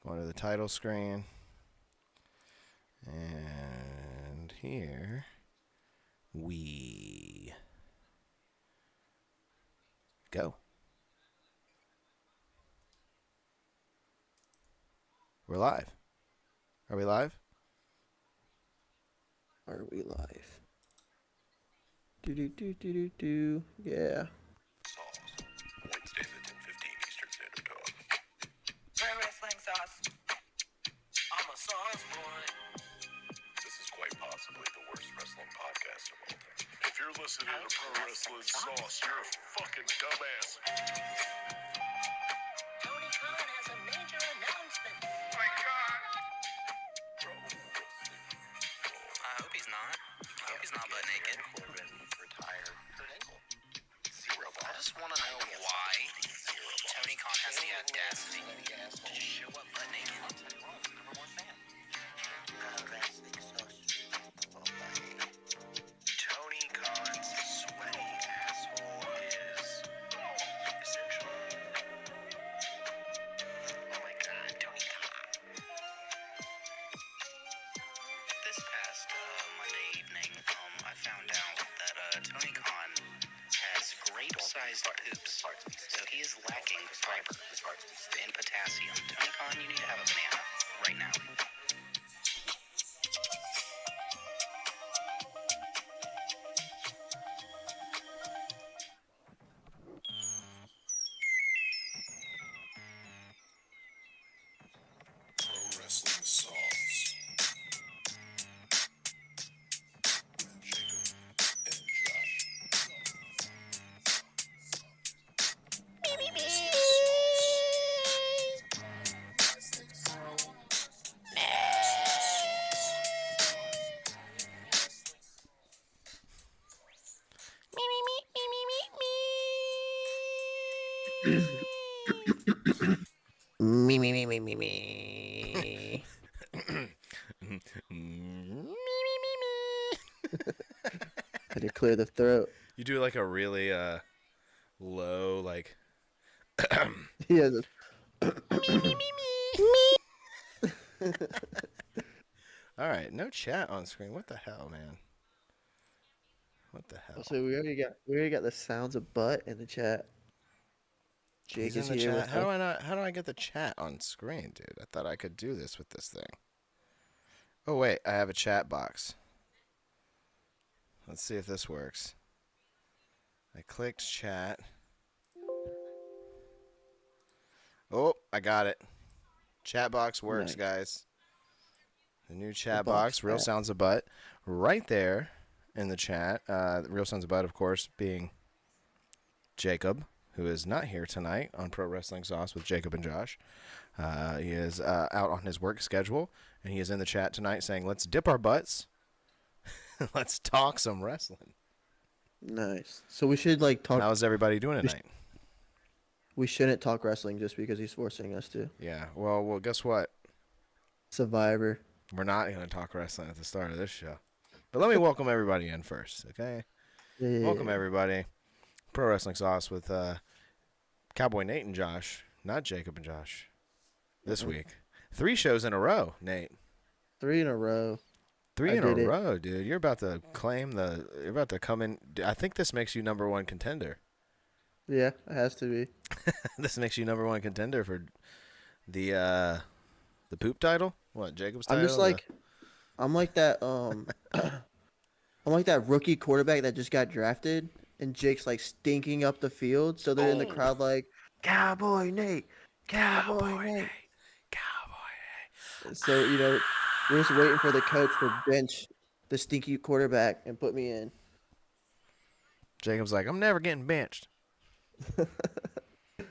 Go to the title screen. And here we go. We're live. Are we live? Are we live? Do. Yeah. Wednesdays at 10:15 Eastern Standard Time. Pro wrestling sauce. I'm a sauce boy. This is quite possibly the worst wrestling podcast of all time. If you're listening to Pro Wrestling Sauce, you're a fucking dumbass. Tony Khan has a major announcement. Oh my God. I hope he's not. I hope he's not butt naked. Corbin retired. Kurt Angle. Zero. I just want to know why Tony Khan has the audacity to just show up butt naked. I'll tell you what, I'm the number one fan. Tony Khan's sweaty asshole is essential. Oh my God, Tony Khan. This past Monday evening, I found out that Tony Khan has grape-sized poops, so he is lacking fiber and potassium. Tony Khan, you need to have a banana right now. Pro Wrestling Sauce. Jacob and Josh. Me. Had to clear the throat. You do like a really low, like. Yeah. All right, no chat on screen. What the hell, man? What the hell? So we already got the sounds of butt in the chat. Jake He's is in the here chat. with How do us. I not? How do I get the chat on screen, dude? I thought I could do this with this thing. Oh wait, I have a chat box. Let's see if this works. I clicked chat. Oh, I got it. Chat box works, Nice. guys. The new chat box box, Real chat. Sounds of Butt, right there in the chat. Real Sounds of Butt, of course, being Jacob, who is not here tonight on Pro Wrestling Sauce with Jacob and Josh. He is out on his work schedule, and he is in the chat tonight saying, let's dip our butts. Let's talk some wrestling. Nice. So we should like talk. How's everybody doing tonight? We shouldn't talk wrestling just because he's forcing us to. Yeah, well, guess what? Survivor. We're not going to talk wrestling at the start of this show. But let me welcome everybody in first, okay? Yeah. Welcome, everybody. Pro Wrestling Sauce with Cowboy Nate and Josh, not Jacob and Josh, this week. 3 shows in a row, Nate. 3 in a row. 3 I in a did it. row, dude. You're about to you're about to come in. I think this makes you number 1 contender. Yeah, it has to be. This makes you number 1 contender for the poop title. What, Jacob's title? I'm just like, I'm like that. I'm like that rookie quarterback that just got drafted, and Jake's like stinking up the field, so they're in the crowd like, Cowboy Nate, Cowboy Nate. Cowboy. So we're just waiting for the coach to bench the stinky quarterback and put me in. Jacob's like, I'm never getting benched.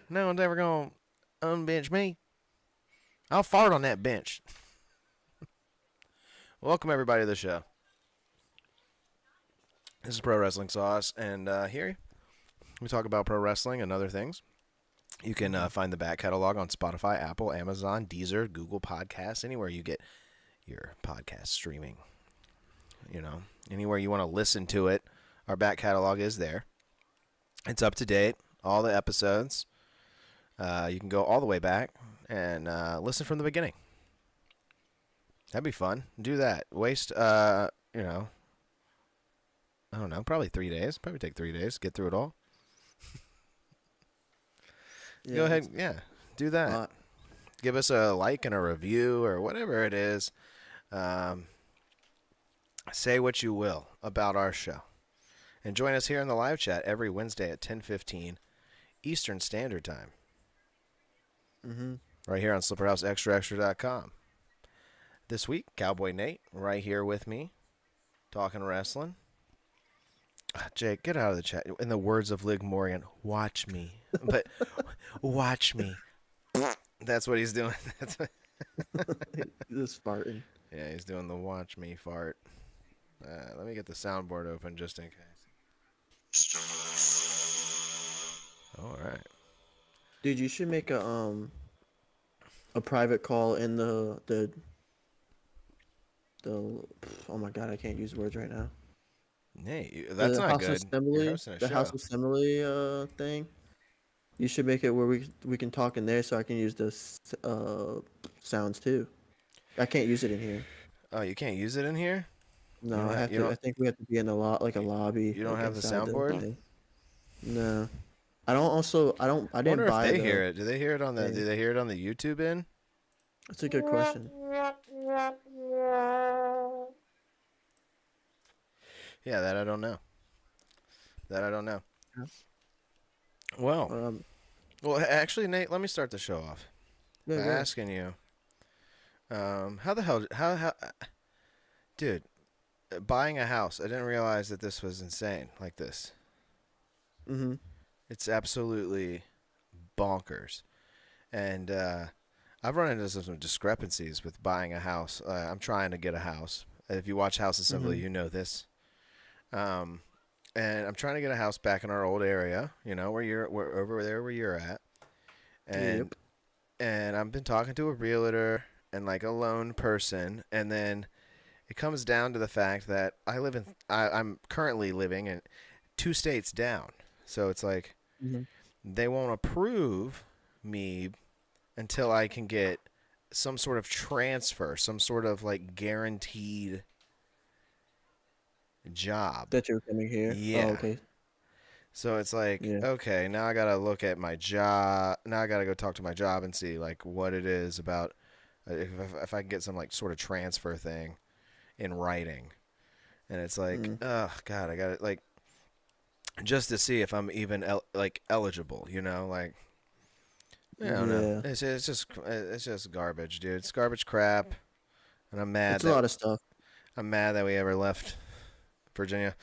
No one's ever gonna unbench me. I'll fart on that bench. Welcome everybody to the show. This is Pro Wrestling Sauce, and here we talk about pro wrestling and other things. You can find the back catalog on Spotify, Apple, Amazon, Deezer, Google Podcasts, anywhere you get your podcast streaming. Anywhere you want to listen to it, our back catalog is there. It's up to date, all the episodes. You can go all the way back and listen from the beginning. That'd be fun. Do that. Waste, I don't know, probably 3 days. Probably take 3 days to get through it all. Yeah, Go ahead. Yeah, do a that. lot. Give us a like and a review or whatever it is. Say what you will about our show. And join us here in the live chat every Wednesday at 10:15 Eastern Standard Time. Mm-hmm. Right here on slipperhouseextraextra.com. This week, Cowboy Nate right here with me, talking wrestling. Jake, get out of the chat. In the words of Liv Morgan, watch me. But watch me. That's what he's doing. That's what... This farting. Yeah, he's doing the watch me fart. Let me get the soundboard open just in case. All right. Dude, you should make a private call in the oh my god, I can't use words right now. Hey, that's not good. You're hosting a The show. House Assembly thing. You should make it where we can talk in there, so I can use the sounds too. I can't use it in here. Oh, you can't use it in here? No, don't I ha- have you to. don't- I think we have to be in a like a lobby. You don't like, have the inside soundboard? thing. No, I don't. Also, I don't. I I didn't wonder if buy they the. hear it. Do they hear it on the? thing. Do they hear it on the YouTube end? That's a good question. Yeah, that I don't know. Yeah. Well, actually, Nate, let me start the show off Yeah, by go ahead. asking you, how the hell, dude, buying a house. I didn't realize that this was insane like this. Mhm. It's absolutely bonkers, and I've run into some discrepancies with buying a house. I'm trying to get a house. If you watch House Assembly, you know this. And I'm trying to get a house back in our old area, where over there where you're at. And and I've been talking to a realtor and like a loan person, and then it comes down to the fact that I'm currently living in 2 states down. So it's like Mhm. they won't approve me until I can get some sort of transfer, some sort of like guaranteed job. That you're coming here. Yeah. Oh, okay. So it's like, Yeah. okay, now I got to look at my job. Now I got to go talk to my job and see like what it is about if I can get some like sort of transfer thing in writing. And it's like, oh God, I got it like just to see if I'm even eligible, like I don't know. Yeah. It's just garbage, dude. It's garbage crap. And I'm mad It's a lot of stuff. I'm mad that we ever left Virginia.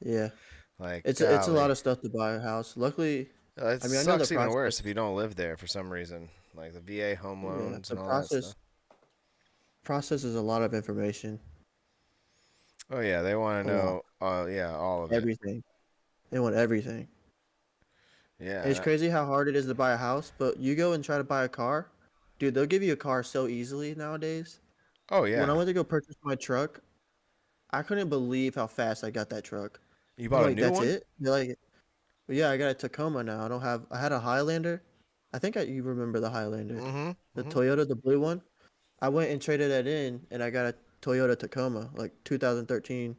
Yeah. Like It's a golly. lot of stuff to buy a house. Luckily, It I mean, I know sucks the even process. worse if you don't live there for some reason, like the VA home loans the and all that process stuff. process is a lot of information. Oh yeah, they want A to lot. know. All of it. Everything. They want everything. Yeah. It's crazy how hard it is to buy a house, but you go and try to buy a car, dude, they'll give you a car so easily nowadays. Oh yeah. When I went to go purchase my truck, I couldn't believe how fast I got that truck. You I'm bought a like, new that's one? it? They're like, well, yeah, I got a Tacoma now. I had a Highlander. I think you remember the Highlander. Mm-hmm. The Toyota, the blue one. I went and traded that in, and I got a Toyota Tacoma, like 2013.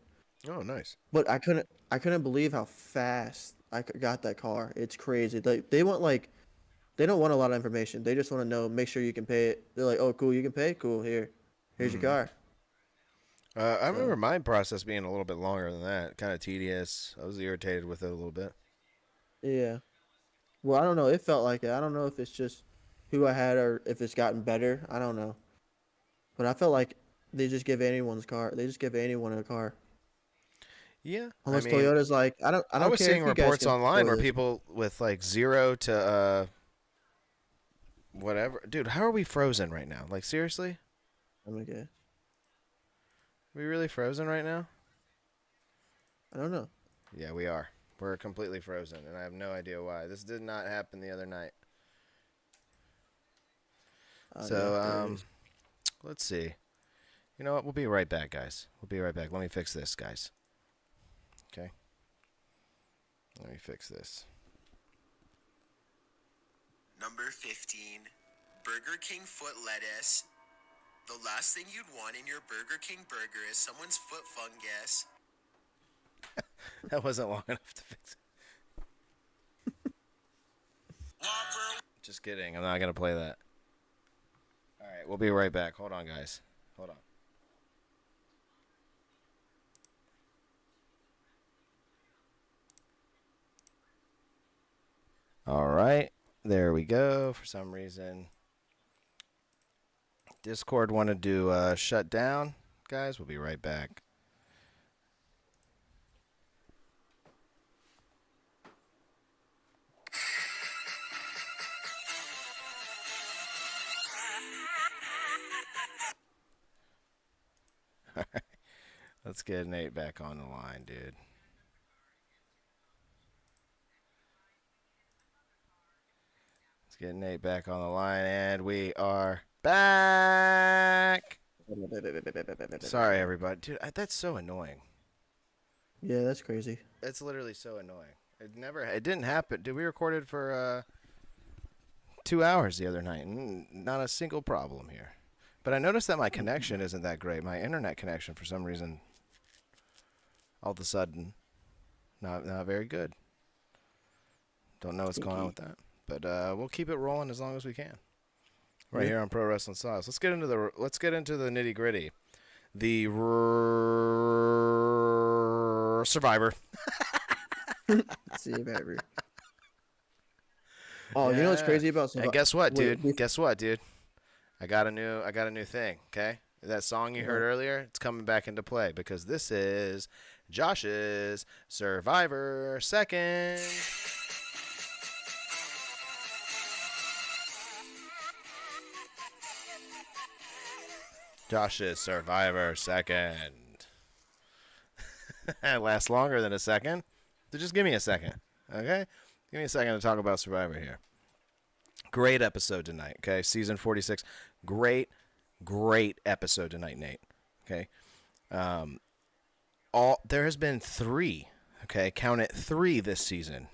Oh, nice. But I couldn't believe how fast got that car. It's crazy. They want they don't want a lot of information. They just want to know, make sure you can pay it. They're like, oh, cool, you can pay? Cool, here's your car. I remember my process being a little bit longer than that. Kind of tedious. I was irritated with it a little bit. Yeah. Well, I don't know. It felt like it. I don't know if it's just who I had or if it's gotten better. I don't know. But I felt like they just give anyone's car. They just give anyone a car. Yeah. Unless I mean, Toyota's like, I don't I was care seeing if you guys reports can online afford where this. people with like 0 to whatever. Dude, how are we frozen right now? Like seriously? I'm like, yeah, Are we really frozen right now? I don't know. Yeah, we are. We're completely frozen, and I have no idea why. This did not happen the other night. So, Yeah, there it is. let's see. You know what? We'll be right back, guys. We'll be right back. Let me fix this, guys. Okay? Let me fix this. Number 15, Burger King foot lettuce. The last thing you'd want in your Burger King burger is someone's foot fungus. That wasn't long enough to fix it. Just kidding. I'm not going to play that. All right, we'll be right back. Hold on, guys. Hold on. All right. There we go. For some reason, Discord wanted to shut down. Guys, we'll be right back. All right. Let's get Nate back on the line, dude. Let's get Nate back on the line, and we are back. Sorry, everybody. Dude, that's so annoying. Yeah, that's crazy. It's literally so annoying. It didn't happen. Dude, we recorded for 2 hours the other night, and not a single problem here. But I noticed that my connection isn't that great. My internet connection, for some reason, all of a sudden, not very good. Don't know what's going on with that. But we'll keep it rolling as long as we can. Right here on Pro Wrestling Sauce. Let's get into the nitty gritty. The Survivor. Survivor. Oh, you know what's crazy about Survivor? And guess what, dude? I got a new thing. Okay, that song you heard earlier, it's coming back into play because this is Josh's Survivor Second. Josh's Survivor Second. It lasts longer than a second. So just give me a second, okay? Give me a second to talk about Survivor here. Great episode tonight, okay? Season 46. Great episode tonight, Nate. Okay? There has been 3, okay? Count it, 3 this season.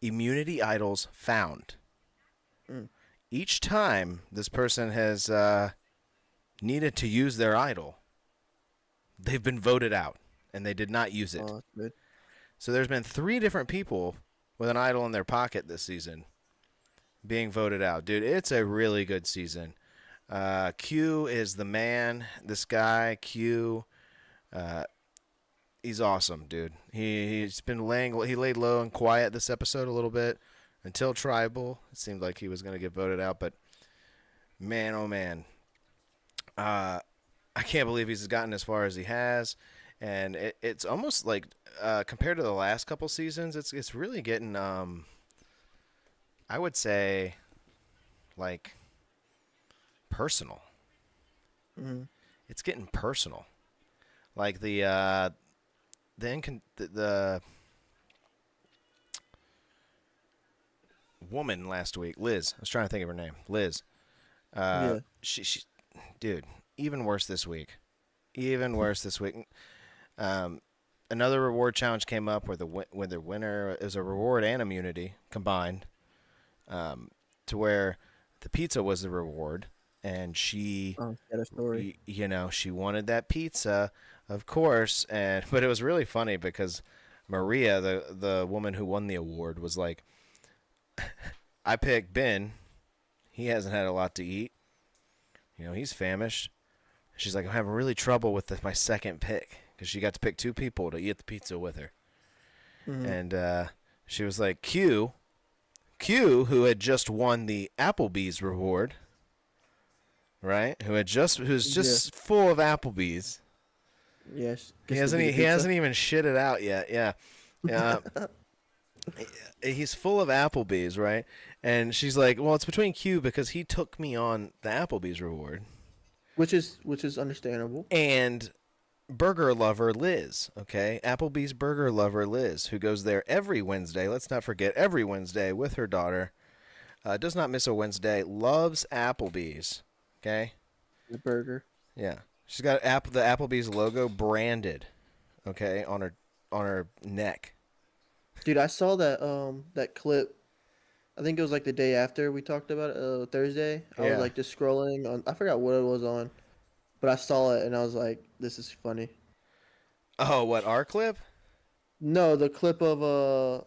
Immunity idols found. Each time this person has needed to use their idol, they've been voted out, and they did not use it. Oh, that's good. So there's been 3 different people with an idol in their pocket this season being voted out. Dude, it's a really good season. Q is the man. This guy, Q, he's awesome, dude. He laid low and quiet this episode a little bit until Tribal. It seemed like he was going to get voted out, but man, oh man. I can't believe he's gotten as far as he has, and it's almost like compared to the last couple seasons, it's really getting I would say like personal. It's getting personal, like the woman last week, Liz. I was trying to think of her name, Liz. She dude, even worse this week. Another reward challenge came up where the winner is a reward and immunity combined, to where the pizza was the reward, and she, she wanted that pizza, of course, but it was really funny because Maria, the woman who won the award, was like, I picked Ben. He hasn't had a lot to eat. He's famished. She's like, I'm having really trouble with my second pick because she got to pick 2 people to eat the pizza with her. And she was like, Q, who had just won the Applebee's reward, right? Who's just full of Applebee's. Yes. He hasn't even shit it out yet. Yeah. He's full of Applebee's, right? And she's like, well, it's between Q because he took me on the Applebee's reward. Which is understandable. And burger lover Liz, okay? Applebee's burger lover Liz, who goes there every Wednesday. Let's not forget, every Wednesday with her daughter. Does not miss a Wednesday. Loves Applebee's, okay? The burger. Yeah. She's got the Applebee's logo branded, okay, on her neck. Dude, I saw that clip I think it was like the day after we talked about it, Thursday. I was Yeah. like just scrolling on. I forgot what it was on, but I saw it and I was like, "This is funny." Oh, what, our clip? No, the clip of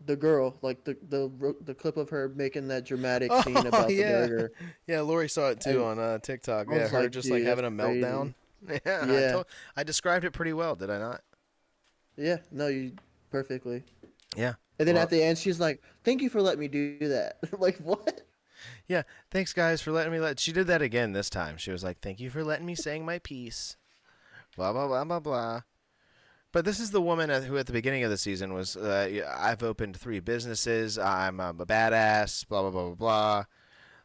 the girl, like the clip of her making that dramatic scene Oh, about the yeah. burger. Yeah, Lori saw it too And on TikTok. I Yeah, was her like, just like dude, that's having a crazy. meltdown. Yeah, Yeah, I described it pretty well, did I not? yeah. No, you perfectly. Yeah. And then Well, at the end, she's like, "Thank you for letting me do that." Like what? yeah. Thanks, guys, for letting me She did that again this time. She was like, "Thank you for letting me sing my piece." Blah blah blah blah blah. But this is the woman who, at the beginning of the season, was, yeah, I've opened 3 businesses. I'm a badass. Blah blah blah blah blah.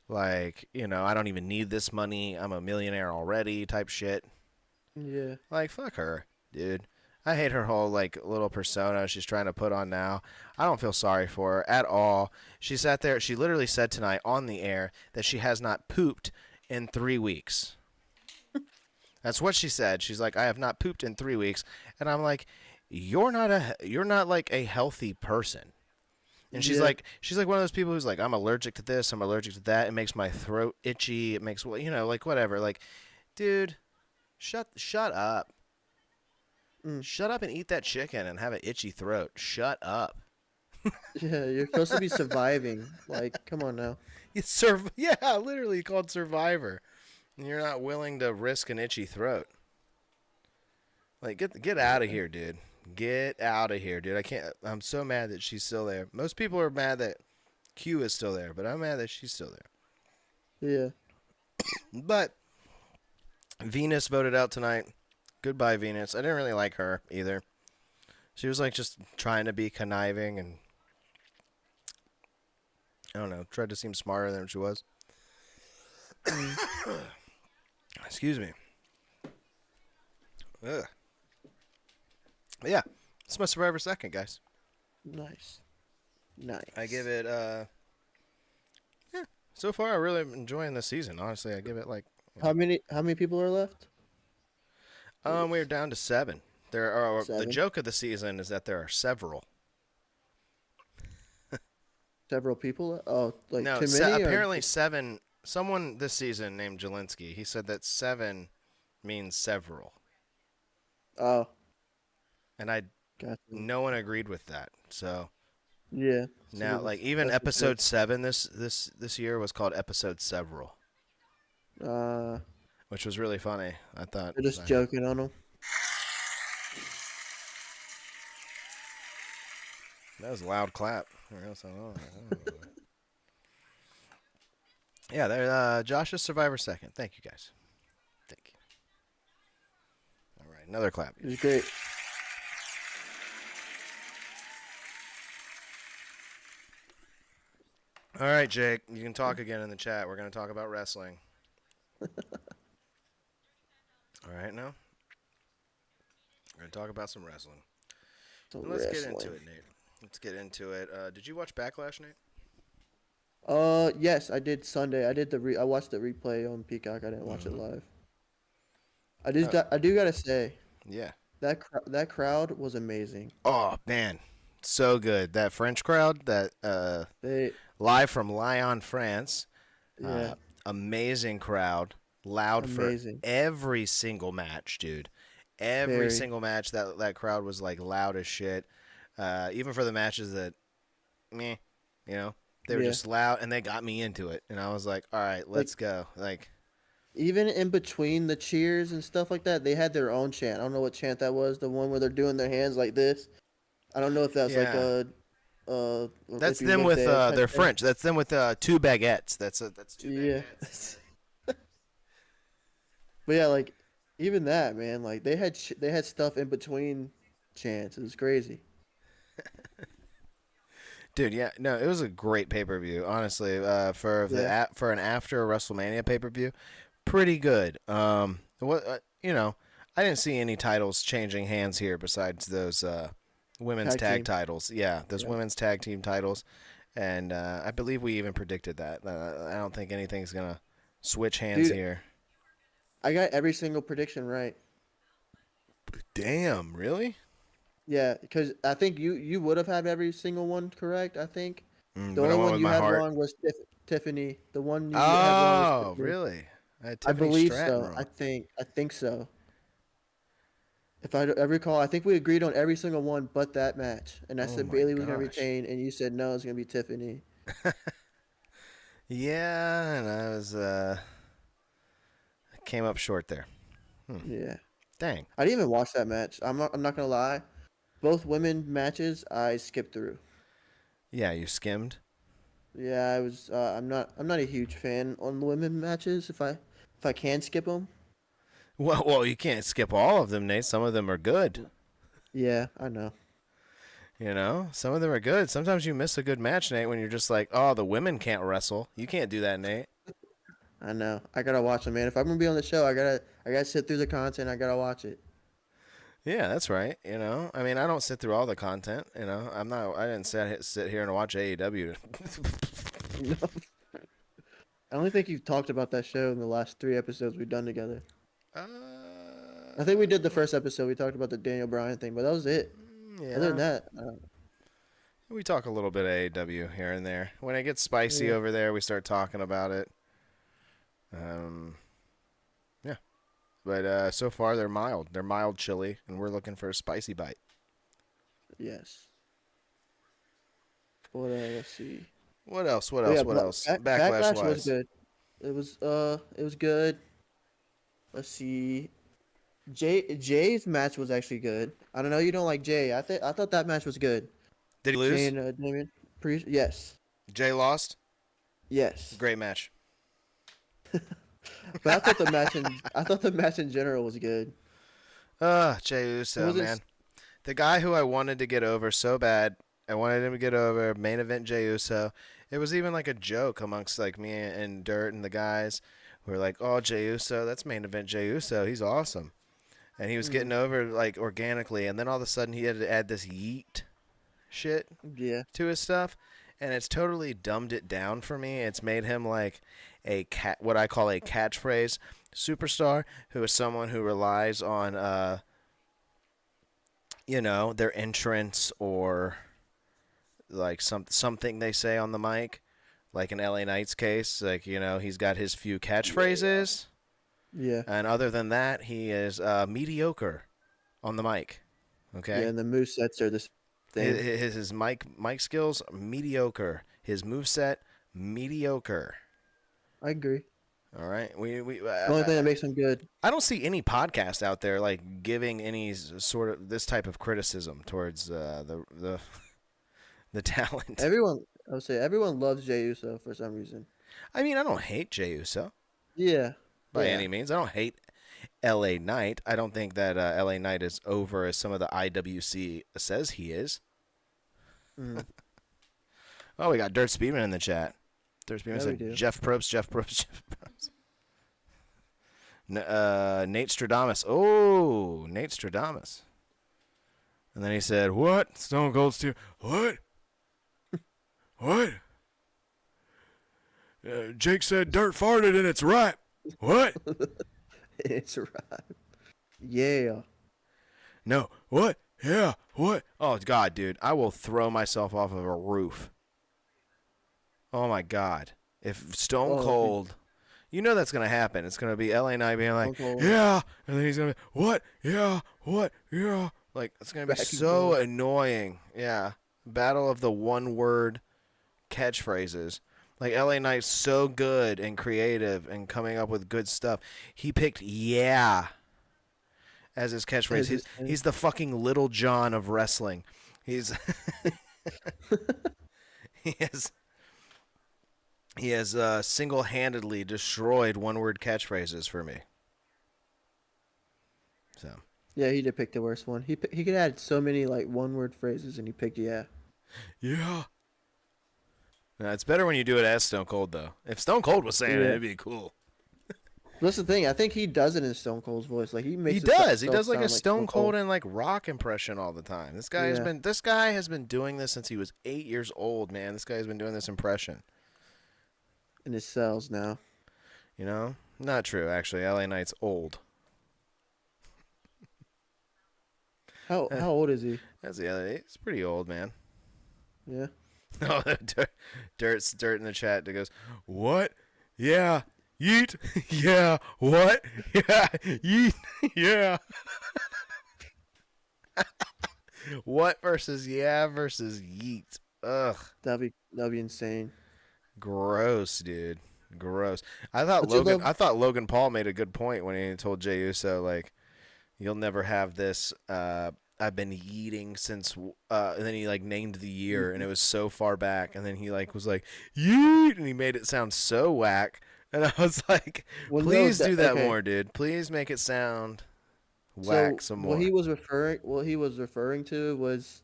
Like, I don't even need this money. I'm a millionaire already. Type shit. Yeah, Like, fuck her, dude. I hate her whole, like, little persona she's trying to put on now. I don't feel sorry for her at all. She sat there. She literally said tonight on the air that she has not pooped in 3 weeks. That's what she said. She's like, I have not pooped in 3 weeks. And I'm like, you're not like a healthy person. And she's Yeah. like one of those people who's like, I'm allergic to this, I'm allergic to that. It makes my throat itchy. It makes, like, whatever. Like, dude, shut up. Mm. Shut up and eat that chicken and have an itchy throat. Shut up. yeah. You're supposed to be surviving. Like, come on now. Yeah, literally called Survivor. And you're not willing to risk an itchy throat. Like, get out of here, dude. Get out of here, dude. I can't. I'm so mad that she's still there. Most people are mad that Q is still there, but I'm mad that she's still there. Yeah. But Venus voted out tonight. Goodbye, Venus. I didn't really like her either. She was like just trying to be conniving and, I don't know, tried to seem smarter than she was. Excuse me. Ugh. But yeah, it's my Survivor second, guys. Nice. Nice. I give it, yeah, so far I'm really enjoying this season, honestly. I give it like, How many people are left? we're down to 7. There are, the 7? joke of the season is that there are several. Several people? Oh, like No, too many? apparently 7, someone this season named Jelinski, he said that 7 means several. Oh, And gotcha. no one agreed with that. So Yeah. So now, that's- like, even that's episode 7 this year was called episode several, good. which was really funny. I thought. They're just joking on them. That was a loud clap. Yeah, there. Josh's Survivor second. Thank you, guys. Thank you. All right, another clap. It was great. All right, Jake, you can talk again in the chat. We're going to talk about wrestling. All right, now we're going to talk about some wrestling. So Let's get into wrestling. it, Nate. Let's get into it. Did you watch Backlash, Nate? Yes, I did Sunday. I did I watched the replay on Peacock. I didn't watch it live. I do gotta say Yeah. that crowd was amazing. Oh man, so good. That French crowd, that They live from Lyon, France. yeah, Amazing crowd, loud Amazing. for every single match, dude. Every Very. single match, that crowd was like loud as shit. Even for the matches that, meh, they were Yeah. just loud, and they got me into it. And I was like, all right, let's go. Like, Even in between the cheers and stuff like that, they had their own chant. I don't know what chant that was. The one where they're doing their hands like this. I don't know if that's like Yeah. That's if you them went with there type they're thing. French. That's them with 2 baguettes. That's 2 Yeah. baguettes. But yeah, like even that, man, like they had stuff in between chants. It was crazy. Dude, yeah, no, it was a great pay-per-view, honestly. Yeah. For an after WrestleMania pay-per-view, pretty good. I didn't see any titles changing hands here besides those women's Tag tag team. titles. Yeah, those Yeah. women's tag team titles, and I believe we even predicted that. I don't think anything's gonna switch hands Dude. here. I got every single prediction right. Damn, really? Yeah, because I think you would have had every single one correct. I think, The But I only went one with you my had heart. wrong was Tiffany. The one you had wrong was Oh, Tiffany. really? I had I Tiffany believe Stratton so. wrong. I think so. If I recall, I think we agreed on every single one but that match. And I Oh said my Bailey was gonna gosh. retain, and you said no, it's gonna be Tiffany. Yeah, and I came up short there. Yeah. Dang. I didn't even watch that match. I'm not gonna lie. Both women matches I skipped through. Yeah, you skimmed. Yeah, I was. I'm not a huge fan on the women matches. If I can skip them. Well, you can't skip all of them, Nate. Some of them are good. Yeah, I know. You know, some of them are good. Sometimes you miss a good match, Nate, when you're just like, oh, the women can't wrestle. You can't do that, Nate. I know. I gotta watch them, man. If I'm gonna be on the show, I gotta sit through the content. I gotta watch it. Yeah, that's right. You know, I mean, I don't sit through all the content. You know, I didn't sit here and watch AEW. No. I only think you've talked about that show in the last 3 episodes we've done together. uh, I think we did the first episode. We talked about the Daniel Bryan thing, but that was it. Other than yeah, that, we talk a little bit of AEW here and there. When it gets spicy yeah. over there, we start talking about it. Yeah, but so far they're mild. They're mild chili, and we're looking for a spicy bite. Yes. What let's see. What else? What Oh else? yeah, What else? Backlash Backlash was wise. good. It was good. Let's see. Jay's match was actually good. I don't know, you don't like Jay. I thought that match was good. Did he Jay lose? and Damien Priest. Yes. Jay lost. Yes. Great match. But I thought the match in general was good. Jay It Uso, wasn't man. The guy who I wanted to get over so bad. I wanted him to get over. Main event Jay Uso. It was even like a joke amongst like me and Dirt and the guys who were like, "Oh, Jay Uso, that's main event Jay Uso. He's awesome." And he was getting over like organically, and then all of a sudden he had to add this yeet shit Yeah. to his stuff, and it's totally dumbed it down for me. It's made him like what I call a catchphrase superstar, who is someone who relies on their entrance or like something they say on the mic, like in LA Knight's case, like he's got his few catchphrases, Yeah. and other than that, he is mediocre on the mic. Okay. Yeah, and the movesets are the same. His mic skills mediocre. His moveset mediocre. I agree. All right. The only thing that makes him good. I don't see any podcast out there like giving any sort of this type of criticism towards the talent. I would say everyone loves Jey Uso for some reason. I mean, I don't hate Jey Uso Yeah. by Yeah. any means. I don't hate LA Knight. I don't think that LA Knight is over as some of the IWC says he is. Mm. Oh, we got Dirt Speedman in the chat. Dirt Speedman Yeah, we said do. Jeff Probst. Nate Stradamus. Oh, Nate Stradamus. And then he said, "What? Stone Cold Steve? What? What? Jake said Dirt farted and it's right. What? It's right. Yeah. No. What? Yeah. What? Oh God, dude, I will throw myself off of a roof. Oh my God, if Stone Cold." You know that's going to happen. It's going to be LA Knight being like, yeah. And then he's going to be, what? Yeah. What? Yeah. Like, it's going to be so annoying. Yeah. Battle of the one-word catchphrases. Like, LA Knight's so good and creative and coming up with good stuff. He picked yeah as his catchphrase. He's the fucking Little John of wrestling. He's... He has single-handedly destroyed one-word catchphrases for me. So. Yeah, he did pick the worst one. He could add so many like one-word phrases, and he picked yeah. Yeah. No, it's better when you do it as Stone Cold, though. If Stone Cold was saying it, it'd be cool. That's the thing. I think he does it in Stone Cold's voice. Like he makes. He does. He does like a Stone Cold and like rock impression all the time. This guy has been doing this since he was 8 years old, man. This guy has been doing this impression. In his cells now. You know? Not true, actually. LA Knight's old. How old is he? That's the other. He's pretty old, man. Yeah. No, Dirt's Dirt in the chat that goes, what? Yeah, yeet. Yeah, what? Yeah, yeet. Yeah. What versus yeah versus yeet. Ugh. That'd be insane. Gross, dude. Gross. I thought Don't you Logan. love? I thought Logan Paul made a good point when he told Jey Uso like, "You'll never have this." I've been yeeting since. And then he like named the year, and it was so far back. And then he like was like yeet, and he made it sound so whack. And I was like, Well, no, "Please do that okay. more, dude. Please make it sound So whack some more." what he was referring to was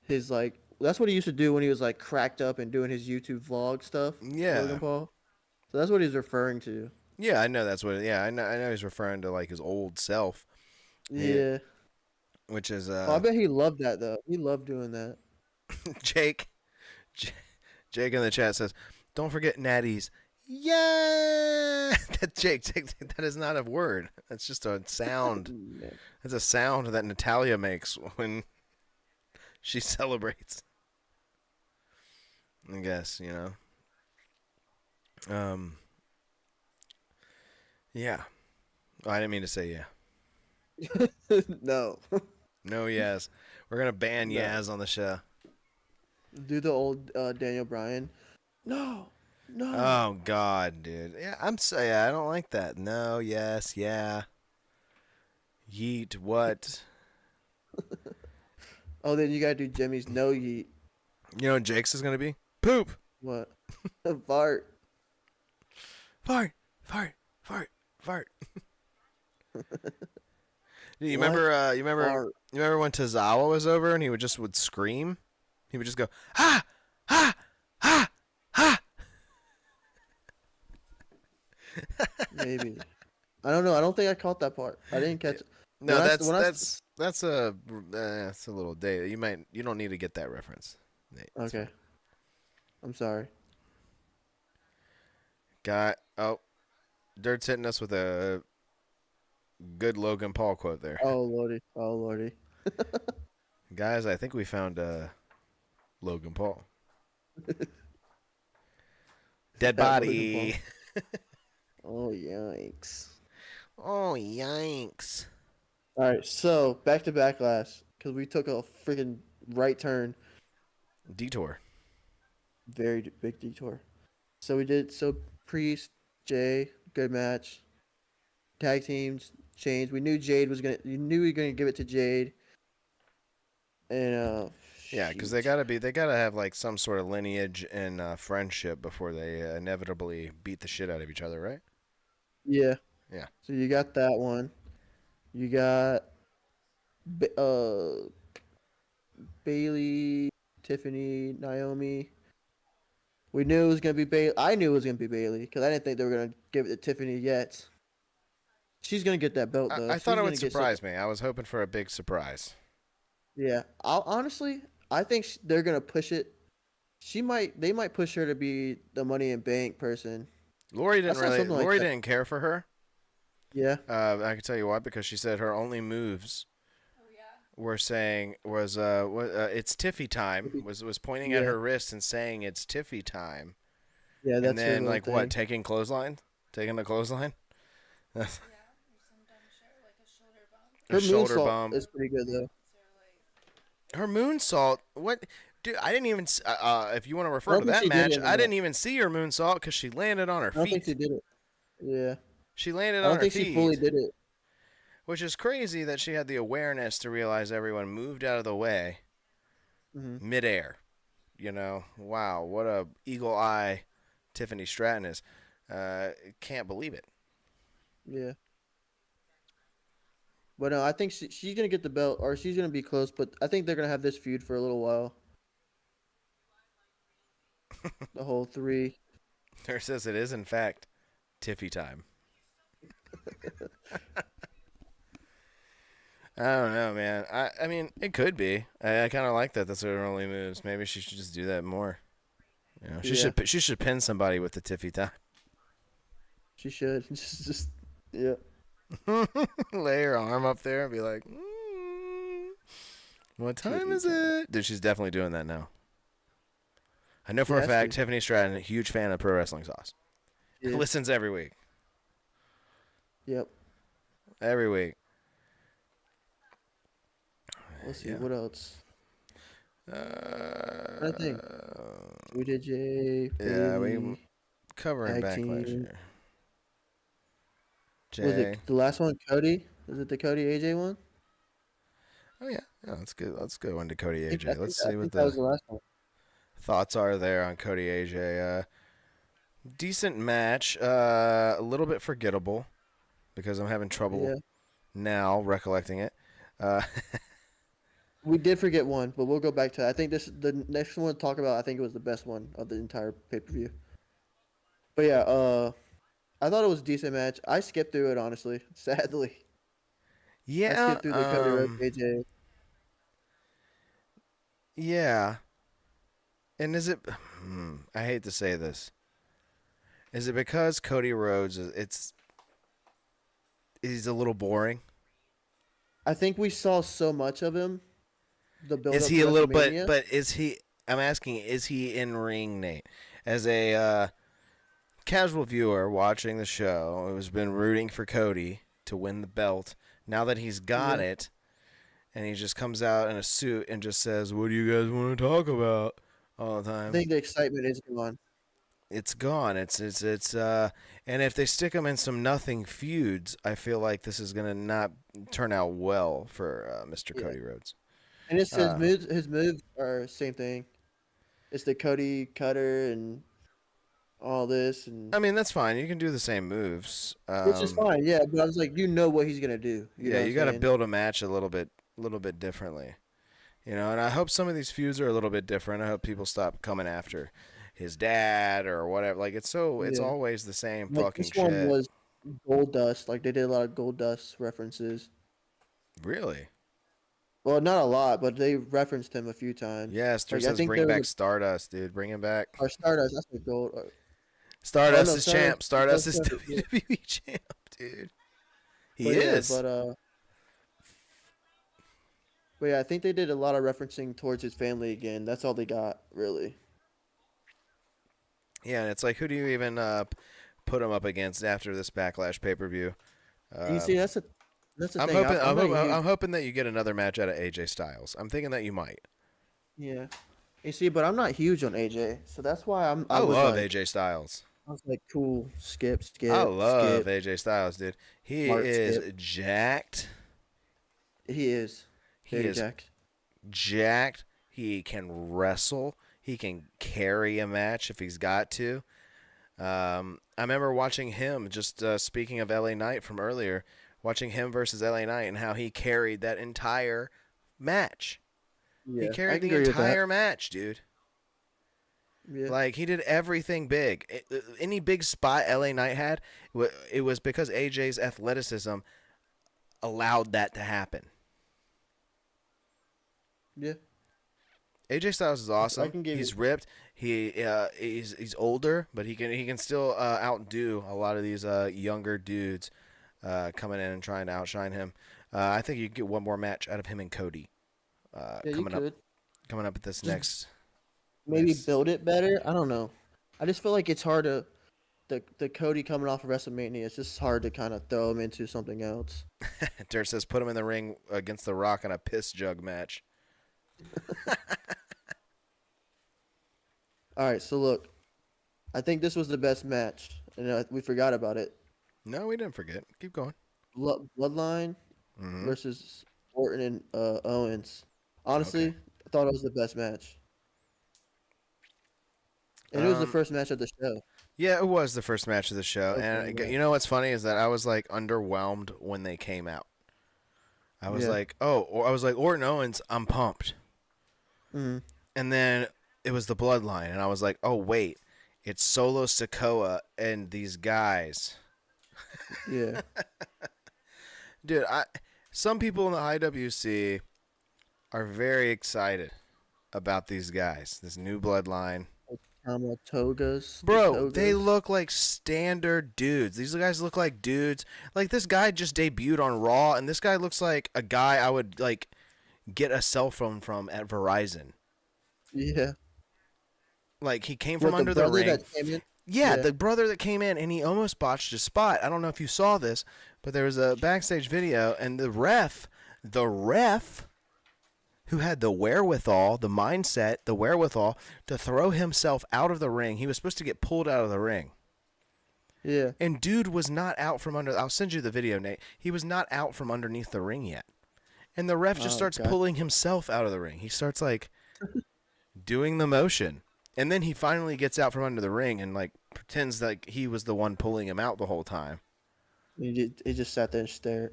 his like that's what he used to do when he was like cracked up and doing his YouTube vlog stuff. Yeah. Logan Paul. So that's what he's referring to. Yeah, I know that's what. Yeah, I know he's referring to like his old self. Yeah. Which is I bet he loved that though. He loved doing that. Jake. Jake in the chat says, "Don't forget natties." Yeah, Jake. That is not a word. That's just a sound. That's a sound that Natalia makes when she celebrates. I guess Yeah. Oh, I didn't mean to say yeah. No. No, yes. We're gonna ban No. Yaz on the show. Do the old Daniel Bryan. No. No. Oh God, dude. Yeah, I don't like that. No, yes, yeah. Yeet. What? Oh, then you gotta do Jimmy's no yeet. You know what Jake's is gonna be? Poop. What? Fart. Fart. Fart. Fart. Fart. You What? remember? You Fart. remember when Tozawa was over and he would scream? He would just go ha ha ha ha. Maybe. I don't know. I don't think I caught that part. I didn't catch it. No, When I- that's when I- that's a little dated. You don't need to get that reference. Nate. It's Okay. I'm sorry. Dirt's hitting us with a good Logan Paul quote there. Oh lordy. Oh lordy. Guys, I think we found Logan Paul. Dead That body. Oh yikes. Oh, yikes. All right. So back to Backlash because we took a freaking right turn. Detour. Very big detour. So we did Priest, Jay, good match. Tag teams changed. We knew Jade was gonna. You knew we were gonna give it to Jade. And Yeah, because they gotta have like some sort of lineage and friendship before they inevitably beat the shit out of each other, right? yeah. Yeah. So you got that one. You got Bailey, Tiffany, Naomi. We knew it was gonna be Bailey. I knew it was gonna be Bailey because I didn't think they were gonna give it to Tiffany yet. She's gonna get that belt though. I thought She's it would gonna get surprise me. I was hoping for a big surprise. Yeah, honestly, I think they're gonna push it. They might push her to be the Money in Bank person. Lori I saw something like that. didn't care for her. Yeah, I can tell you why, because she said her only moves were saying was it's Tiffy time, was pointing at Yeah. her wrist and saying it's Tiffy time. yeah, that's And then her like thing. what, taking the clothesline? Her A shoulder moonsault bump. is pretty good though. Her moonsault, what? Dude, I didn't even. If you want to refer I to don't think that she did match, it in I the- didn't even see her moonsault because she landed on her I don't think feet. she did it. Yeah, She landed I on don't her think feet. she fully did it. Which is crazy that she had the awareness to realize everyone moved out of the way Mm-hmm. midair. Wow, what a eagle eye Tiffany Stratton is. Can't believe it. Yeah. But no, I think she's gonna get the belt, or she's gonna be close. But I think they're gonna have this feud for a little while. The whole three. There says it is in fact Tiffy time. I don't know, man. I mean, it could be. I kind of like that. That's her only moves. Maybe she should just do that more. She Yeah. should pin somebody with the Tiffy time. She should just yeah. Lay her arm up there and be like, "What time is it?" Dude, she's definitely doing that now. I know He for a has fact to. Tiffany Stratton, a huge fan of Pro Wrestling Sauce. Yeah. Listens every week. Yep. Every week. Let's see Yeah. what else. I think Uh, we did Jay, yeah, we Bailey, covering tag Backlash team. here. Was Jay. it the last one? Cody? Was it the Cody AJ one? Oh yeah, that's good. Let's go into Cody I think, AJ. Let's see what that was the the last one. thoughts are there on Cody AJ. Decent match. A little bit forgettable because I'm having trouble Yeah. now recollecting it. Uh, We did forget one, but we'll go back to that. I think the next one to talk about. I think it was the best one of the entire pay per view. But yeah, I thought it was a decent match. I skipped through it honestly. Sadly, I yeah. skipped through the Cody Rhodes AJ. Yeah. And is it? I hate to say this. Is it because Cody Rhodes he's a little boring? I think we saw so much of him. The build Is up he to a little WrestleMania. but is he? I'm asking, is he in ring, Nate? As a casual viewer watching the show who's been rooting for Cody to win the belt, now that he's got Yeah. it, and he just comes out in a suit and just says, "What do you guys want to talk about?" all the I time. think the excitement is gone. It's gone. And if they stick him in some nothing feuds, I feel like this is gonna not turn out well for Mr. Yeah. Cody Rhodes. And it's Uh, his moves are same thing. It's the Cody cutter and all this and I mean, that's fine. You can do the same moves. which is fine, yeah. But I was like, you know what he's gonna do. You know Yeah, what you I'm got to saying? build a match a little bit differently, And I hope some of these feuds are a little bit different. I hope people stop coming after his dad or whatever. Like it's Yeah. always the same Like fucking this one shit. was Gold Dust. Like they did a lot of Gold Dust references. Really? Well, not a lot, but they referenced him a few times. Yeah, Ster Like I says think bring there back was Stardust, dude. Bring him back. or Stardust. That's the Gold. Stardust no, is champ. Stardust is Stardust, yeah. WWE champ, dude. He But yeah, is. but yeah, I think they did a lot of referencing towards his family again. That's all they got, really. Yeah, and it's like, who do you even put him up against after this Backlash pay-per-view? You see, that's the I'm thing. hoping. I'm not I'm hoping that you get another match out of AJ Styles. I'm thinking that you might. yeah. You see, but I'm not huge on AJ, so that's why I love like, AJ Styles. I was like, cool, skip, I love skip. AJ Styles, dude. He Smart is skip. jacked. He is. He Very is jacked. jacked. He can wrestle. He can carry a match if he's got to. I remember watching him, just speaking of LA Knight from earlier, watching him versus LA Knight and how he carried that entire match. Yeah, He I carried can the agree with that. entire match, dude. Yeah. Like, he did everything big. Any big spot LA Knight had, it was because AJ's athleticism allowed that to happen. Yeah. AJ Styles is awesome. I can give He's you- ripped. He's older, but he can still outdo a lot of these younger dudes coming in and trying to outshine him. I think you can get one more match out of him and Cody Yeah, you coming up could. at this next. Maybe next- build it better. I don't know. I just feel like it's hard to the Cody coming off of WrestleMania. It's just hard to kind of throw him into something else. Dirt says put him in the ring against The Rock in a piss jug match. All right, so look, I think this was the best match, and we forgot about it. No, we didn't forget. Keep going. Bloodline Mhm. versus Orton and Owens. Honestly, I thought it was the best match, and it was the first match of the show. Yeah, it was the first match of the show, Okay, and yeah. you know what's funny is that I was like underwhelmed when they came out. I was Yeah. like, Orton Owens, I'm pumped. Mhm. And then it was the Bloodline, and I was like, oh wait, it's Solo Sikoa and these guys. Yeah, Dude, some people in the IWC are very excited about these guys, this new Bloodline. Togas. Bro, they look like standard dudes. These guys look like dudes. Like, this guy just debuted on Raw, and this guy looks like a guy I would, like, get a cell phone from at Verizon. Yeah. Like, he came from What, under the the brother ring. that came in? Yeah, Yeah. the brother that came in, and he almost botched his spot. I don't know if you saw this, but there was a backstage video, and the ref, who had the wherewithal, the mindset, the wherewithal to throw himself out of the ring. He was supposed to get pulled out of the ring. Yeah. And dude was not out from under. I'll send you the video, Nate. He was not out from underneath the ring yet. And the ref just starts God. pulling himself out of the ring. He starts, like, doing the motion. And then he finally gets out from under the ring and, like, pretends like he was the one pulling him out the whole time. He just sat there and stared.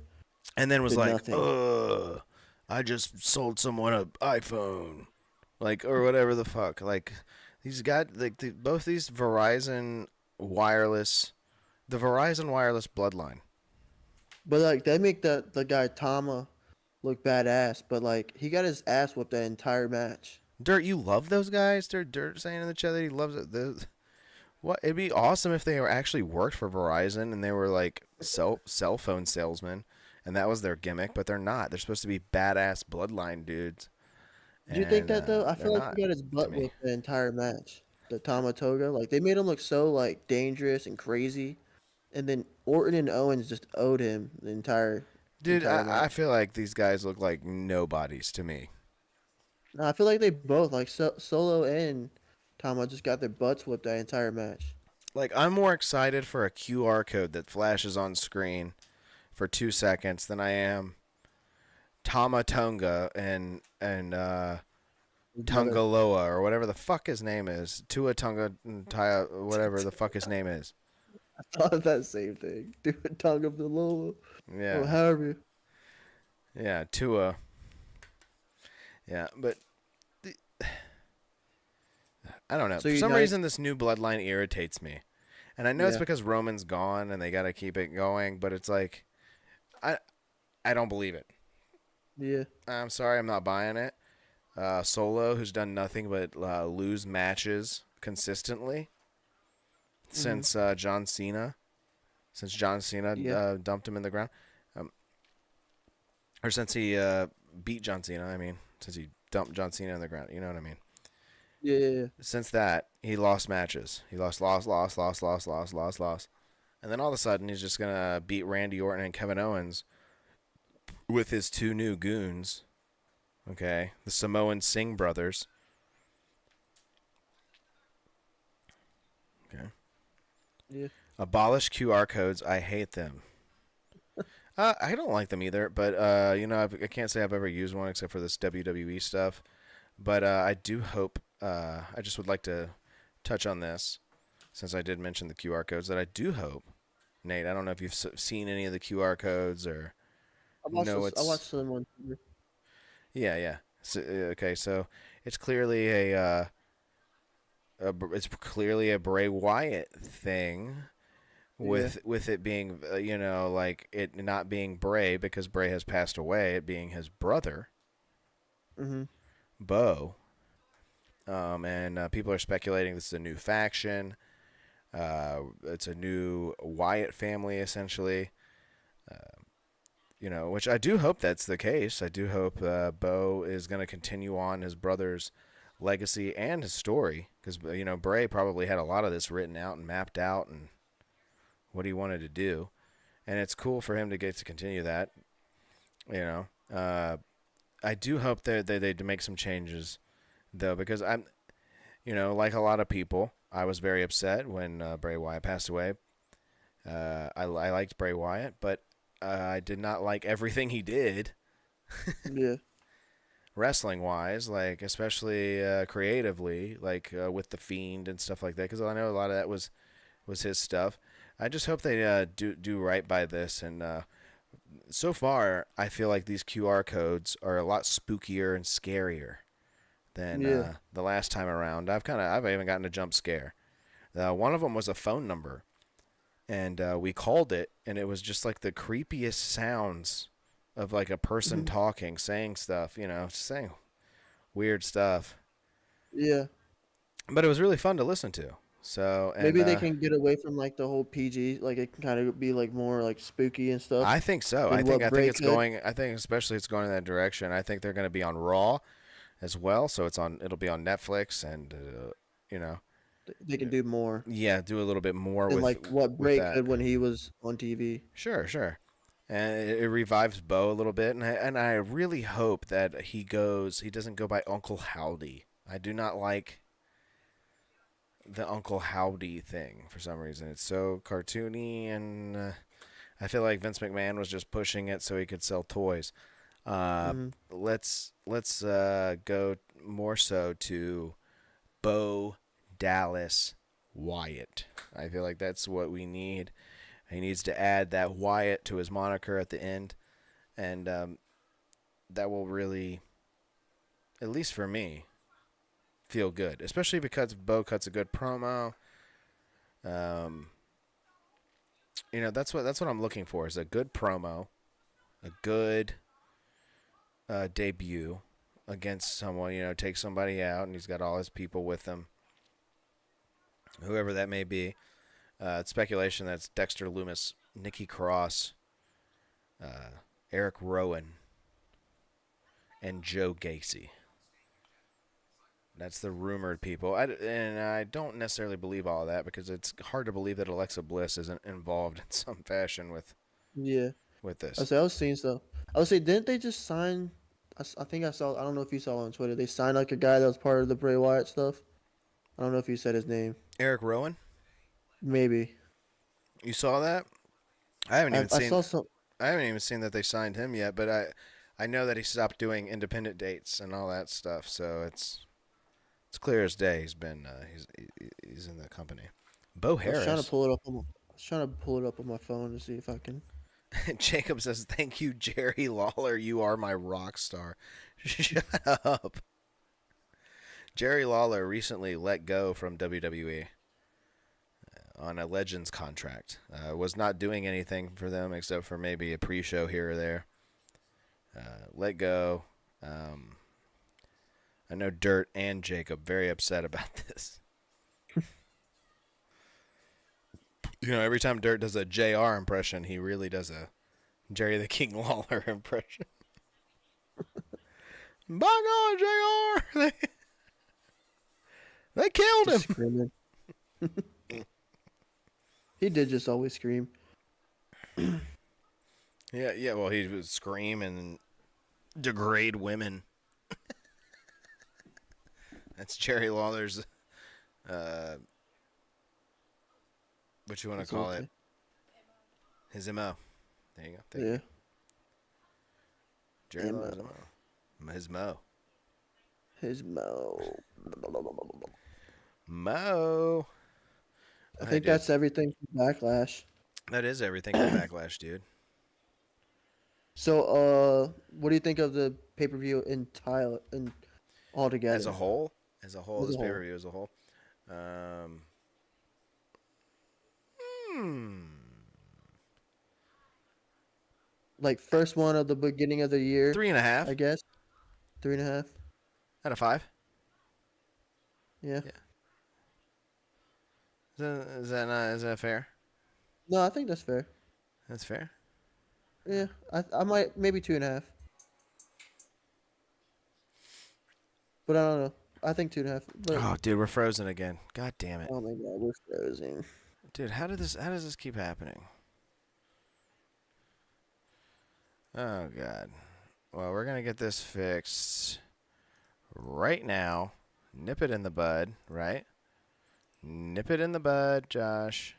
And then was Did like, nothing. ugh, I just sold someone an iPhone. Like, or whatever the fuck. Like, these guys, like, both these Verizon wireless, the Verizon wireless bloodline. But like they make the guy Tama look badass, but like he got his ass whooped that entire match. Dirt, you love those guys? Dirt saying in the chat that he loves it. What? It'd be awesome if they were actually worked for Verizon and they were like cell phone salesmen, and that was their gimmick. But they're not. They're supposed to be badass bloodline dudes. Do you think that though? I they're feel like not, he got his to butt me. whooped the entire match. The Tama Toga, like they made him look so like dangerous and crazy, and then Orton and Owens just owed him the entire. Dude, entire I match. feel like these guys look like nobodies to me. No, I feel like they both like Solo and Tama just got their butts whooped that entire match. Like, I'm more excited for a QR code that flashes on screen for 2 seconds than I am Tama Tonga and Tungaloa or whatever the fuck his name is. Tua Tunga Taya, whatever the fuck his name is. I thought of that same thing. Dude, Tonga of the Lola. Yeah. Or however. Yeah, Tua. Yeah, but I don't know. So For you some like- reason, this new bloodline irritates me. And I know it's Yeah. because Roman's gone and they got to keep it going, but it's like, I don't believe it. Yeah. I'm sorry, I'm not buying it. Solo, who's done nothing but lose matches consistently since John Cena. Since John Cena Yeah. dumped him in the ground. Or since he beat John Cena, I mean. Since he dumped John Cena in the ground. You know what I mean? Yeah. Since that, he lost matches. He lost. And then all of a sudden, he's just going to beat Randy Orton and Kevin Owens with his two new goons. Okay? The Samoan Singh brothers. Okay. Yeah. Abolish QR codes. I hate them. I don't like them either, but, I can't say I've ever used one except for this WWE stuff. But I do hope, I just would like to touch on this, since I did mention the QR codes, that I do hope, Nate, I don't know if you've seen any of the QR codes or I watched know I watched someone. Yeah. So, okay, so it's clearly it's clearly a Bray Wyatt thing. With it being, like it not being Bray because Bray has passed away, it being his brother, Bo. And people are speculating this is a new faction. It's a new Wyatt family, essentially. Which I do hope that's the case. I do hope Bo is going to continue on his brother's legacy and his story. Because, Bray probably had a lot of this written out and mapped out and what he wanted to do. And it's cool for him to get to continue that. I do hope that they make some changes, though, because I'm, like a lot of people, I was very upset when Bray Wyatt passed away. I liked Bray Wyatt, but I did not like everything he did. Yeah. Wrestling-wise, like, especially creatively, like with The Fiend and stuff like that, because I know a lot of that was his stuff. I just hope they do right by this, and so far, I feel like these QR codes are a lot spookier and scarier than the last time around. I've even gotten a jump scare. One of them was a phone number, and we called it, and it was just like the creepiest sounds of like a person talking, saying stuff, saying weird stuff. Yeah. But it was really fun to listen to. So and, Maybe they can get away from like the whole PG, like it can kind of be like more like spooky and stuff. I think so. than I think what Bray it's could. going. I think especially it's going in that direction. I think they're going to be on Raw as well. So it'll be on Netflix, and They can do more yeah, do a little bit more than with like what with Bray that. could when he was on TV. Sure, sure. And it revives Bo a little bit, and I really hope that he doesn't go by Uncle Howdy. I do not like the Uncle Howdy thing for some reason. It's so cartoony, and I feel like Vince McMahon was just pushing it so he could sell toys. Hmm. Let's go more so to Bo Dallas Wyatt. I feel like that's what we need. He needs to add that Wyatt to his moniker at the end, and that will really, at least for me, feel good. Especially because Bo cuts a good promo. Um, that's what I'm looking for is a good promo, a good debut against someone. Take somebody out, and he's got all his people with him, whoever that may be. It's speculation that's Dexter Lumis, Nikki Cross, Eric Rowan, and Joe Gacy. That's the rumored people. And I don't necessarily believe all of that because it's hard to believe that Alexa Bliss isn't involved in some fashion Yeah. with this. I was seeing stuff. I would say, didn't they just sign? I think I saw. I don't know if you saw on Twitter. They signed like a guy that was part of the Bray Wyatt stuff. I don't know if you said his name. Eric Rowan? Maybe. You saw that? I haven't even I seen saw some. I haven't even seen that they signed him yet, but I know that he stopped doing independent dates and all that stuff, so it's clear as day he's in the company. Bo I was trying to Harris. pull it up. I was trying to pull it up on my phone to see if I can. Jacob says, "Thank you, Jerry Lawler. You are my rock star." Shut up. Jerry Lawler recently let go from WWE on a Legends contract. Was not doing anything for them except for maybe a pre-show here or there. Let go. I know Dirt and Jacob very upset about this. Every time Dirt does a JR impression, he really does a Jerry the King Lawler impression. By God, JR! They killed him! Just screaming. He did just always scream. Yeah, well, he would scream and degrade women. That's Jerry Lawler's, what you want to That's call okay. it? His MO. There you go. Thank you. Yeah. Jerry MO. Lawler's MO. His Mo. His Mo. Mo. I Hey, think dude. that's everything from Backlash. That is everything from Backlash, dude. So, what do you think of the pay-per-view in altogether? As a whole, this whole. pay-per-view as a whole. Hmm. Like first one of the beginning of the year. 3.5 I guess. 3.5. out of 5. Yeah. Is that fair? No, I think that's fair. That's fair. Yeah, I might maybe 2.5. But I don't know. I think 2.5. But Oh, dude, we're frozen again. God damn it, oh my god, we're frozen. dude. How does this keep happening? Oh God. Well, we're gonna get this fixed right now. Nip it in the bud, right? Nip it in the bud, Josh.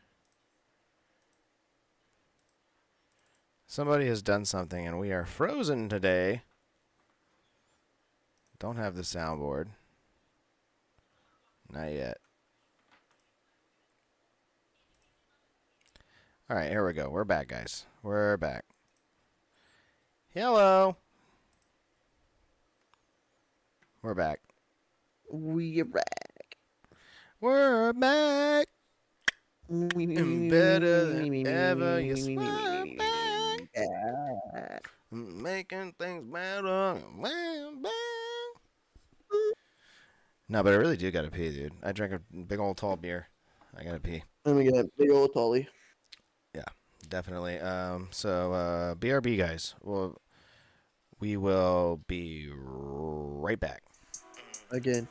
Somebody has done something, and we are frozen today. Don't have the soundboard. Not yet. All right, here we go. We're back, guys. We're back. Hello. We're back. We're back. We're back. And better than ever. You smile back. Making things better. No, but I really do gotta pee, dude. I drank a big old tall beer. I gotta pee. Let me get a big old Tully. Yeah, definitely. So BRB guys. Well, we will be right back. Again.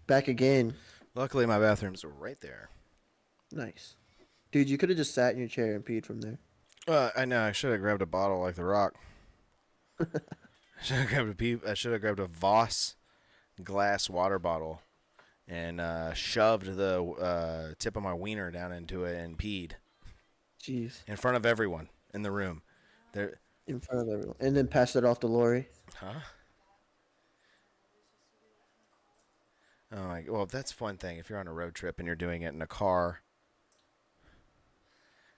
Back again. Luckily, my bathroom's right there. Nice. Dude, you could have just sat in your chair and peed from there. I know. I should have grabbed a bottle like The Rock. I should have grabbed a Voss glass water bottle and shoved the tip of my wiener down into it and peed Jeez. in front of everyone in the room. There. In front of everyone. And then passed it off to Lori. Huh? Oh, well, that's one thing. If you're on a road trip and you're doing it in a car.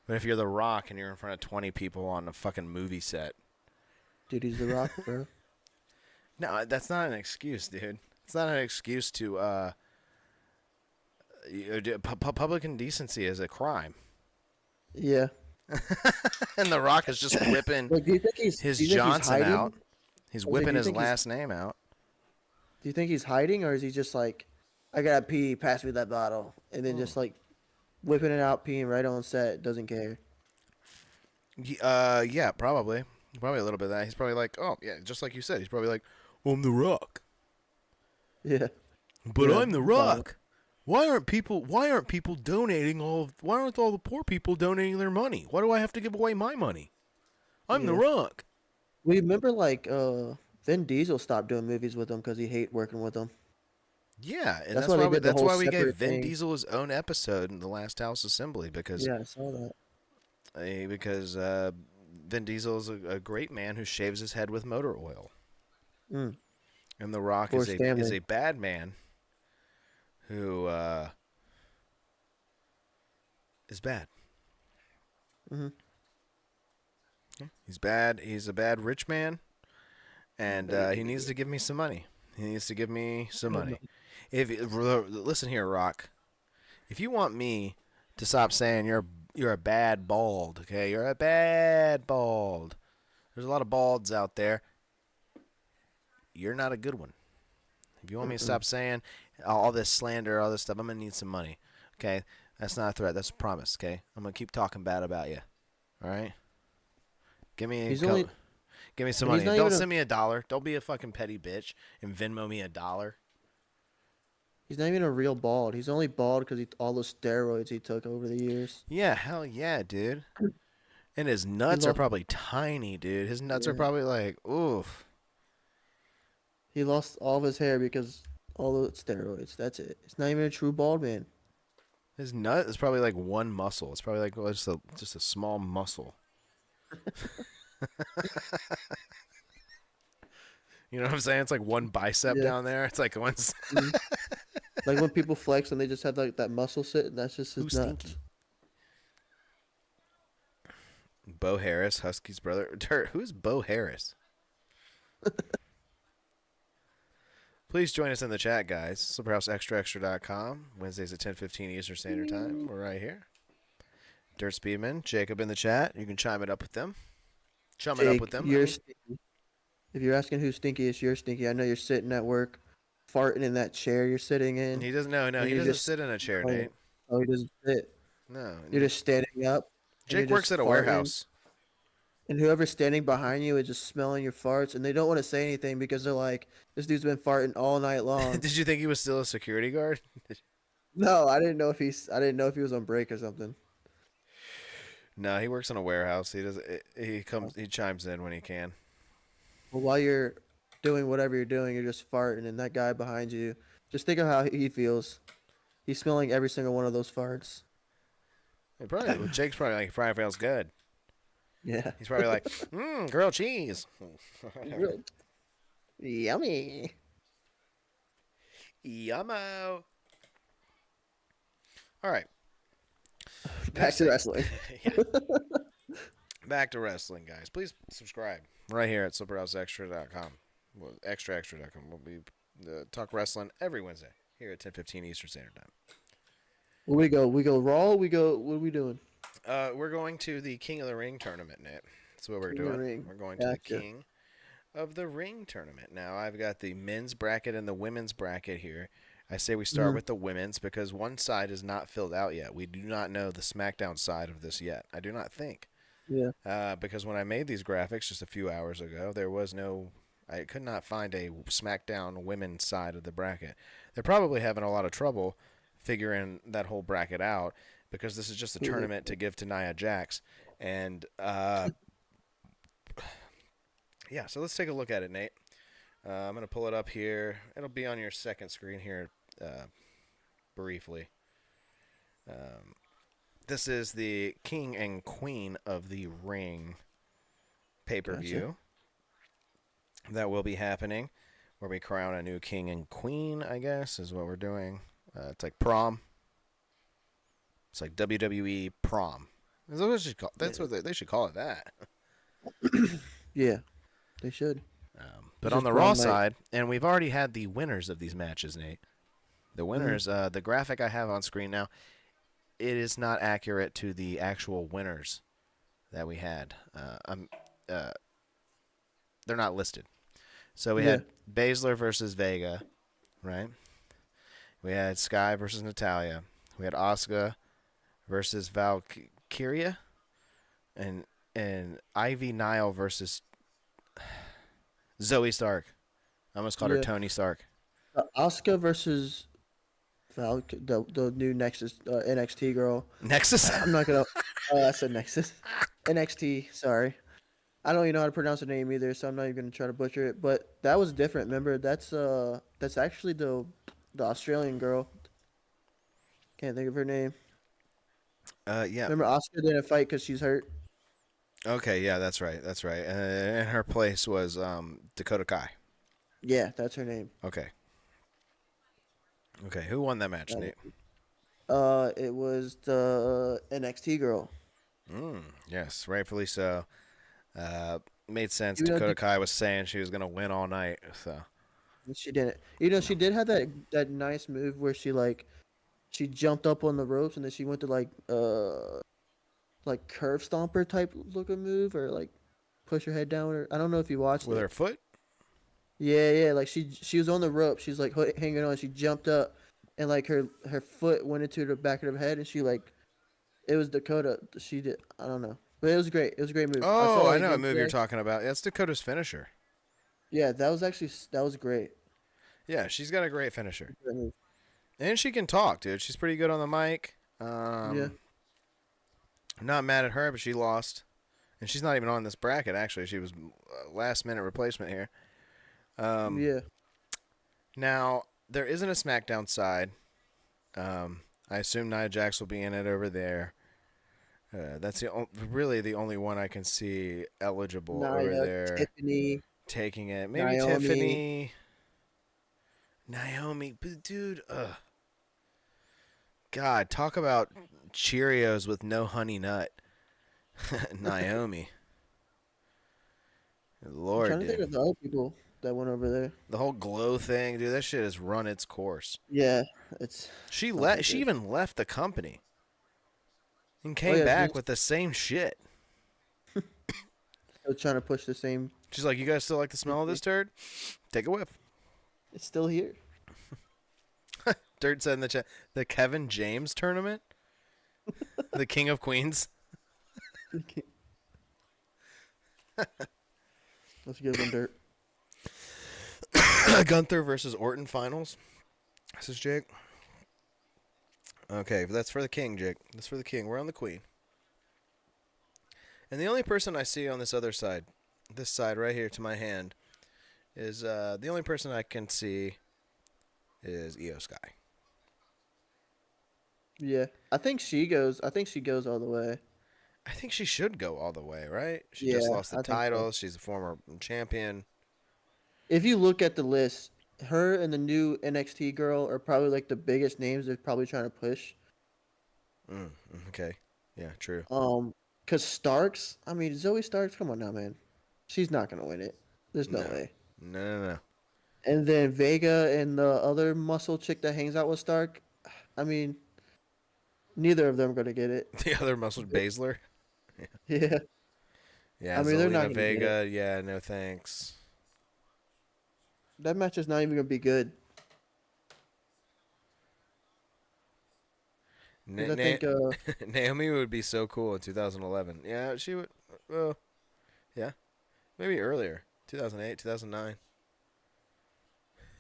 But if you're The Rock and you're in front of 20 people on a fucking movie set. Dude, he's The Rock, bro. No, that's not an excuse, dude. It's not an excuse to public indecency is a crime. Yeah. And The Rock is just whipping Like, do you think his do you think Johnson hiding? out. He's Like, whipping do you his think he's- last name out. Do you think he's hiding, or is he just like, I gotta pee, pass me that bottle, and then just like whipping it out, peeing right on set, doesn't care? Yeah, probably a little bit of that. He's probably like, oh yeah, just like you said. He's probably like, well, I'm The Rock, Yeah. but Yeah, I'm The Rock. Why aren't people donating why aren't all the poor people donating their money? Why do I have to give away my money? I'm The Rock. We remember like Vin Diesel stopped doing movies with him because he hate working with them. Yeah, and That's why they did the that's whole why we gave separate Vin thing. Diesel his own episode in the last House Assembly because Yeah, I saw that. Vin Diesel is a great man who shaves his head with motor oil. Mm. And The Rock For is his a family. bad man who is bad. Mhm. Yeah, he's bad. He's a bad rich man, and he needs to give me some money. He needs to give me some money. Listen here, Rock. If you want me to stop saying you're a bad bald, okay? You're a bad bald. There's a lot of balds out there. You're not a good one. If you want me to stop saying all this slander, all this stuff, I'm going to need some money. Okay? That's not a threat. That's a promise. Okay? I'm going to keep talking bad about you. All right? Give me He's give me some and he's money. not Don't even a- send me $1. Don't be a fucking petty bitch and Venmo me $1. He's not even a real bald. He's only bald because all those steroids he took over the years. Yeah, hell yeah, dude. And his nuts are lost- probably tiny, dude. His nuts are Yeah. probably like, oof. He lost all of his hair because all the steroids. That's it. It's not even a true bald man. His nut is probably like one muscle. It's probably like just a small muscle. You know what I'm saying? It's like one bicep Yeah. down there. It's like one. Like when people flex and they just have like that muscle sitting, that's just his Who's nuts. Stinky? Bo Harris, Husky's brother. Who's Bo Harris? Please join us in the chat, guys. SlipperhouseExtraExtra.com. Wednesdays at 10:15 Eastern Standard Time. We're right here. Dirt Speedman, Jacob in the chat. You can chime it up with them. Chum it up with them. I You're mean. stinky. If you're asking who's stinky, it's you're stinky. I know you're sitting at work, farting in that chair you're sitting in. He doesn't. No, And he you're doesn't just- sit in a chair, oh, Nate. Oh, he doesn't sit. No. You're just standing up. and Jake you're works just at a farting, warehouse. And whoever's standing behind you is just smelling your farts, and they don't want to say anything because they're like, "This dude's been farting all night long." Did you think he was still a security guard? No, I didn't know if I didn't know if he was on break or something. No, he works in a warehouse. He does. He comes. He chimes in when he can. Well, while you're doing whatever you're doing, you're just farting, and that guy behind you, just think of how he feels. He's smelling every single one of those farts. Jake's probably like, probably feels good. Yeah. He's probably like, grilled cheese. Yummy. Yummo. All right. Back Next to thing- wrestling. Yeah. Back to wrestling, guys. Please subscribe right here at SlipperhouseExtra.com. Well, extraextra.com. We'll be talk wrestling every Wednesday here at 10:15 Eastern Standard Time. Where we go? We go Raw. We go. What are we doing? We're going to the King of the Ring tournament, Nate. That's what we're King of the doing. Ring. We're going to Gotcha. the King of the Ring tournament. Now, I've got the men's bracket and the women's bracket here. I say we start with the women's because one side is not filled out yet. We do not know the SmackDown side of this yet. I do not think. Yeah. Because when I made these graphics just a few hours ago, there was no I could not find a SmackDown women's side of the bracket. They're probably having a lot of trouble figuring that whole bracket out because this is just a tournament to give to Nia Jax. And, yeah, so let's take a look at it, Nate. I'm going to pull it up here. It'll be on your second screen here briefly. This is the King and Queen of the Ring pay-per-view that will be happening, where we crown a new king and queen, I guess, is what we're doing. It's like prom. It's like WWE prom. That's what they should call it that. Yeah, they should. But It's on just the prom Raw night. side, and we've already had the winners of these matches, Nate. The winners, the graphic I have on screen now, it is not accurate to the actual winners that we had. They're not listed. So we had Baszler versus Vega, right? We had Sky versus Natalia. We had Asuka versus Valkyria, and Ivy Nile versus Zoe Stark. I almost called her Tony Stark. Asuka versus the new Nexus NXT girl. Nexus? I'm not gonna. Oh, I said Nexus. NXT. Sorry, I don't even know how to pronounce her name either, so I'm not even gonna try to butcher it. But that was different. Remember, that's actually the Australian girl. Can't think of her name. Yeah. Remember, Asuka didn't fight because she's hurt. Okay, yeah, that's right. That's right. And her place was Dakota Kai. Yeah, that's her name. Okay. Okay, who won that match, Nate? It was the NXT girl. Yes, rightfully so. Made sense. You know, Dakota Kai was saying she was gonna win all night. So She didn't. She did have that nice move where she jumped up on the ropes and then she went to like curve stomper type looking move or like push her head down. Or I don't know if you watched with it. her foot. Yeah. Like she was on the rope. She's like hanging on. She jumped up and like her foot went into the back of her head and she like it was Dakota. She did. I don't know, but it was great. It was a great move. Oh, saw I it know what again move you're today. talking about. That's Dakota's finisher. Yeah, that was great. Yeah, she's got a great finisher, Great move. and she can talk, dude. She's pretty good on the mic. Yeah. I'm not mad at her, but she lost, and she's not even on this bracket. Actually, she was last minute replacement here. Yeah. Now there isn't a SmackDown side. I assume Nia Jax will be in it over there. That's really the only one I can see eligible over Nia, there Tiffany, taking it. Maybe Naomi. Tiffany, Naomi, but dude, God, talk about Cheerios with no honey nut. Naomi. I'm Lord, trying to think dude. of the other people that went over there. The whole glow thing, dude, that shit has run its course. Yeah, it's She not that she good. even left the company and came yeah, back she's- with the same shit. Still trying to push the same. She's like, "You guys still like the smell of this turd? Take a whiff." It's still here. Dirt said in the chat, the Kevin James tournament, the King of Queens. Let's give them dirt. Gunther versus Orton finals. This is Jake. Okay, that's for the King, Jake. That's for the King. We're on the Queen. And the only person I see on this other side, this side right here to my hand, is the only person I can see is Io Sky. Yeah, I think she goes all the way. I think she should go all the way, right? She Yeah, just lost the I think so. title. She's a former champion. If you look at the list, her and the new NXT girl are probably like the biggest names they're probably trying to push. Okay. Yeah, true. Cause Starks, I mean Zoe Starks, come on now, man, she's not gonna win it. There's no No. way. No. And then Vega and the other muscle chick that hangs out with Stark, I mean, neither of them are gonna get it. The other muscle, Baszler. Yeah. Yeah, I mean, they're not Zelina gonna get Vega. Yeah, no thanks. That match is not even gonna be good. 'Cause I think Naomi would be so cool in 2011. Yeah, she would. Well, yeah, maybe earlier. 2008, 2009.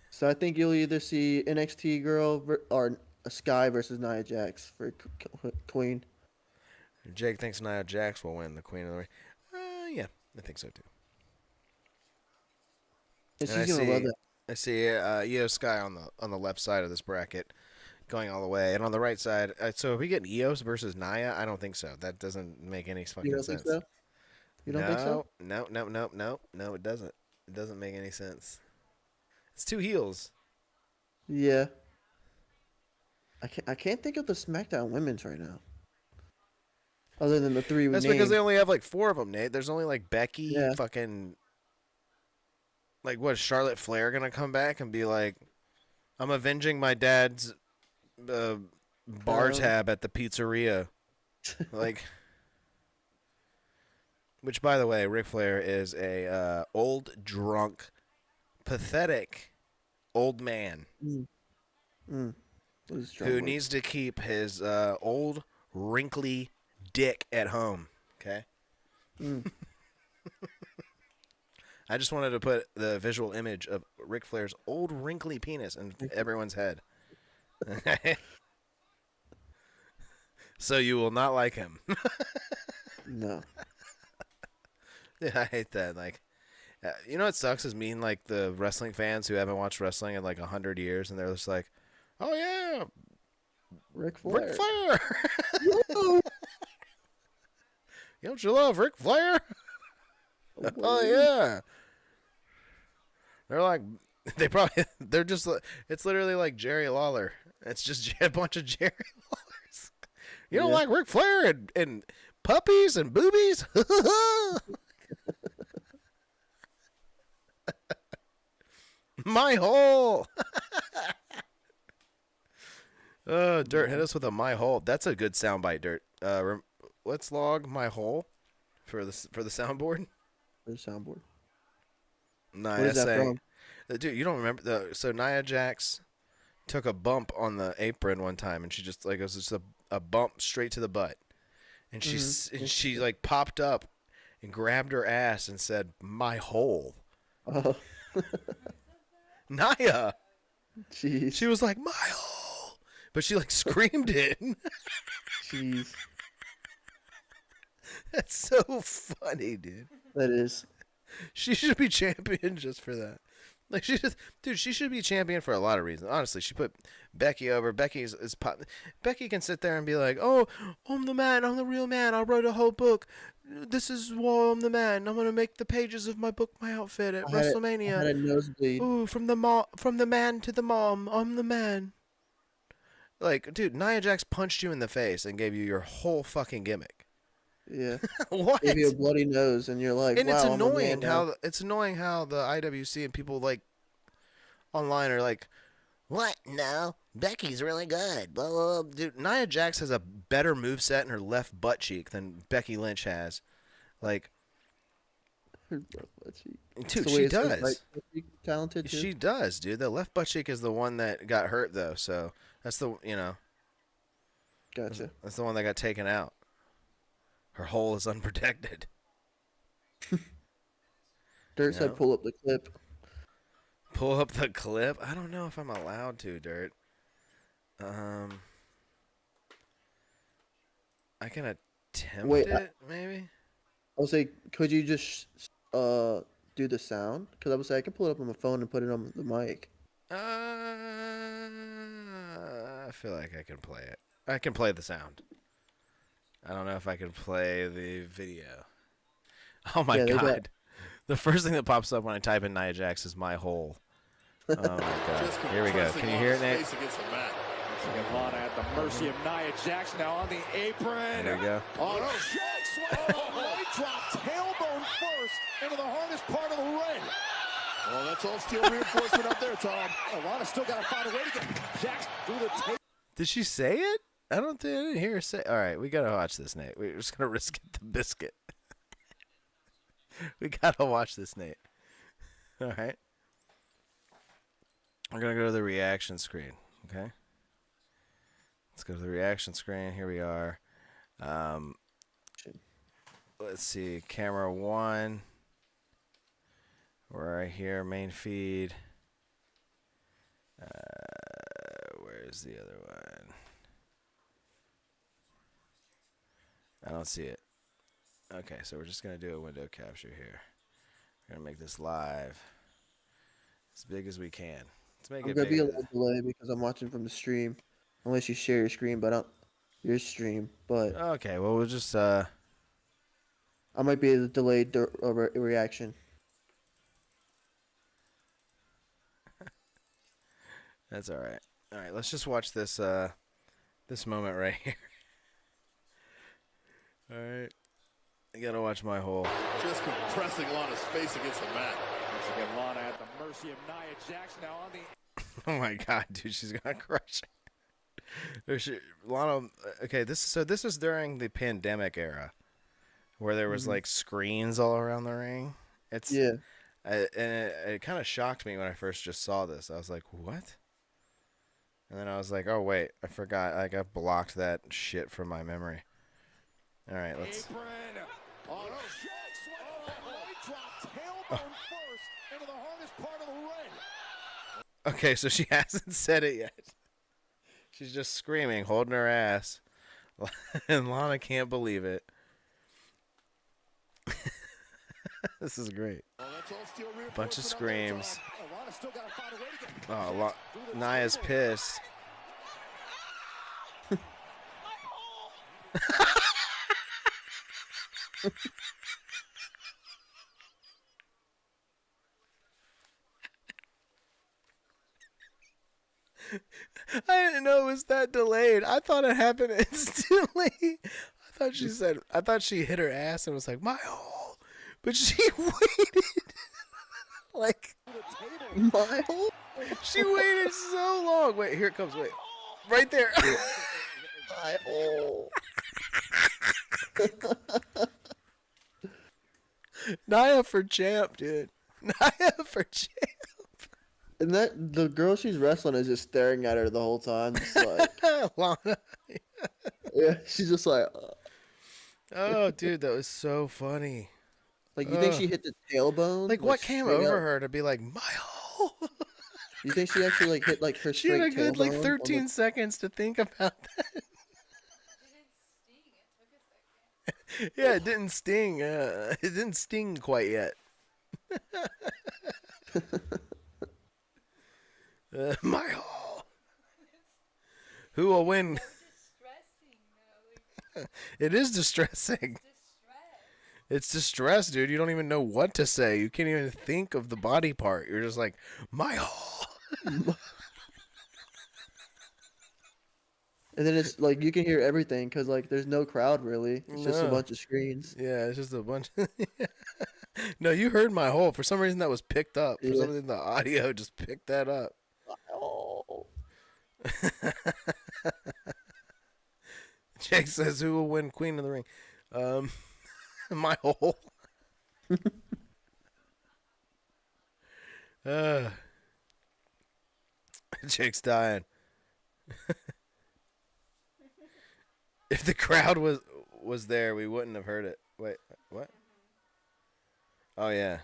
So I think you'll either see NXT girl or a Sky versus Nia Jax for Queen. Jake thinks Nia Jax will win the Queen of the Ring. Yeah, I think so too. And And she's gonna love that. I see Io Sky on the left side of this bracket, going all the way, and on the right side. So if we get Eos versus Nia, I don't think so. That doesn't make any You fucking don't sense. think so? You don't think so? No, it doesn't. It doesn't make any sense. It's two heels. Yeah. I can't think of the SmackDown women's right now. Other than the three we That's named. because they only have like 4 of them, Nate. There's only like Becky, Yeah. fucking. Like, what, is Charlotte Flair gonna come back and be like, I'm avenging my dad's bar tab at the pizzeria? Like. Which, by the way, Ric Flair is a old, drunk, pathetic old man who needs to keep his old, wrinkly dick at home. Okay? I just wanted to put the visual image of Ric Flair's old, wrinkly penis in everyone's head. So you will not like him. No. Yeah, I hate that. Like, you know what sucks is meeting like the wrestling fans who haven't watched wrestling in like 100 years, and they're just like, "Oh yeah, Ric Flair. Ric Flair." Don't you love Ric Flair? Oh yeah. They're like, they're just. It's literally like Jerry Lawler. It's just a bunch of Jerry Lawlers. You don't like Ric Flair and puppies and boobies? My hole. Dirt, hit us with a my hole. That's a good soundbite, Dirt. Let's log my hole for the soundboard. For the soundboard. Nia What is that saying, from? dude, you don't remember so Nia Jax took a bump on the apron one time, and she just like it was just a bump straight to the butt, and she like popped up and grabbed her ass and said, "My hole." Oh. Nia. Jeez. She was like, "My hole," but she like screamed it. Jeez. That's so funny, dude. That is. She should be champion just for that. Like she should be champion for a lot of reasons. Honestly, she put Becky over. Becky can sit there and be like, "Oh, I'm the man. I'm the real man. I wrote a whole book. This is why I'm the man. I'm gonna make the pages of my book my outfit at WrestleMania. I had a nosebleed. Ooh, from the man to the mom. I'm the man." Like, dude, Nia Jax punched you in the face and gave you your whole fucking gimmick. Yeah. What? Gave you a bloody nose, and you're like, And wow, it's I'm a man annoying now. how the IWC and people like online are like, "What? No, Becky's really good." Blah, blah, blah. Dude, Nia Jax has a better moveset in her left butt cheek than Becky Lynch has. Like, dude, So she wait, is her does. right butt cheek talented too? She does, dude. The left butt cheek is the one that got hurt though, so that's the Gotcha. that's the one that got taken out. Her hole is unprotected. Dirt said, "Pull up the clip." Pull up the clip? I don't know if I'm allowed to, Dirt. I can attempt it, maybe? I was like, could you just do the sound? Because I was like, I can pull it up on my phone and put it on the mic. I feel like I can play it. I can play the sound. I don't know if I can play the video. Oh my god. The first thing that pops up when I type in Nia Jax is my hole. Oh my god. Here we go. Can you hear it, Nate? Lana at the mercy of Nia Jax now on the apron. There we go. Oh no, Jax! Leg drop, tailbone first into the hardest part of the ring. Well, that's all steel reinforcement up there, Tom. Oh, Lana still got to find a way to get Jax through the tape. Did she say it? I didn't hear her say. All right, we gotta watch this, Nate. We're just gonna risk it the biscuit. We gotta watch this, Nate. All right. We're gonna go to the reaction screen. Okay. Let's go to the reaction screen. Here we are. Let's see. Camera 1. We're right here, main feed. Where's the other one? I don't see it. Okay, so we're just going to do a window capture here. We're going to make this live as big as we can. Let's make I'm it gonna be a big. little delay because I'm watching from the stream. Unless you share your screen, but your stream. But Okay, well, we'll just... I might be a delayed reaction. That's all right. All right, let's just watch this this moment right here. All right. I got to watch my hole. Just compressing Lana's face against the mat. Once again, Lana at the mercy of Nia Jax now on the... Oh my god, dude, she's gonna crush it. Lana, okay, this is during the pandemic era, where there was like screens all around the ring. Yeah. And it kind of shocked me when I first just saw this. I was like, what? And then I was like, oh wait, I forgot. Like I blocked that shit from my memory. All right, let's. Apron. Oh, no. Leg drop, tailbone first into the hardest part of the ring. Okay, so she hasn't said it yet. She's just screaming, holding her ass, and Lana can't believe it. This is great. Well, that's all steel Bunch of reinforcement out there, screams. Tom. Lana still gotta find a way to get Oh, through the Nia's table. pissed. I didn't know it was that delayed. I thought it happened instantly. I thought she hit her ass and was like, my hole. But she waited. Like, My hole? she waited so long. Wait, here it comes. Wait. Right there. My hole. Nia for champ, dude. Nia for champ. And the girl she's wrestling is just staring at her the whole time. Just like, Lana. yeah, she's just like, Oh, dude, that was so funny. like you think she hit the tailbone? Like, what came straight over up? her to be like, my hole? You think she actually like hit like her She straight had a good, like, tailbone on 13 seconds to think about that. Yeah, it didn't sting. It didn't sting quite yet. My hole. Who will win? It is distressing. It's distress, dude. You don't even know what to say. You can't even think of the body part. You're just like, my hole. And then it's like you can hear everything because like there's no crowd really. It's just a No. bunch of screens. Yeah, it's just a bunch. No, you heard my hole. For some reason, that was picked up. For Yeah. some reason, the audio just picked that up. Oh. Jake says, "Who will win Queen of the Ring?" My hole. Jake's dying. If the crowd was there, we wouldn't have heard it. Wait, what? Oh yeah,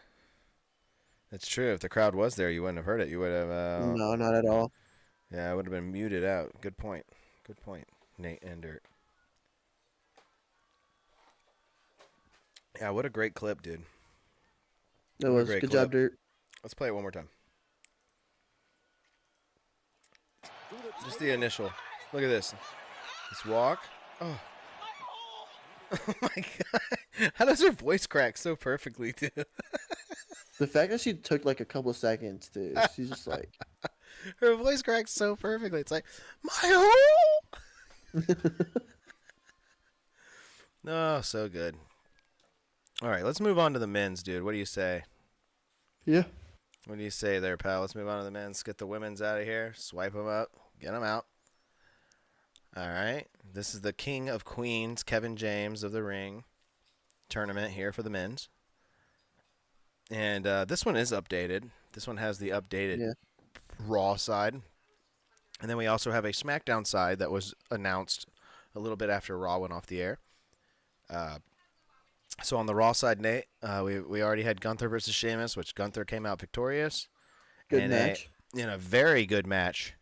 that's true. If the crowd was there, you wouldn't have heard it. You would have. No, not at all. Yeah, I would have been muted out. Good point. Good point, Nate and Dirt. Yeah, what a great clip, dude. It was great good clip. job, Dirt. Let's play it one more time. Just the initial. Look at this. This walk. Oh. Oh my god. How does her voice crack so perfectly, too? The fact that she took like a couple seconds, dude. She's just like, Her voice cracks so perfectly. It's like, my hole. Oh, so good. All right, let's move on to the men's, dude. What do you say? yeah. What do you say there, pal? Let's move on to the men's. Get the women's out of here. Swipe them up. Get them out. All right. This is the King of Queens, Kevin James of the Ring tournament here for the men's. And this one is updated. This one has the updated Raw side. And then we also have a SmackDown side that was announced a little bit after Raw went off the air. So on the Raw side, Nate, we already had Gunther versus Sheamus, which Gunther came out victorious. Good match. In a very good match.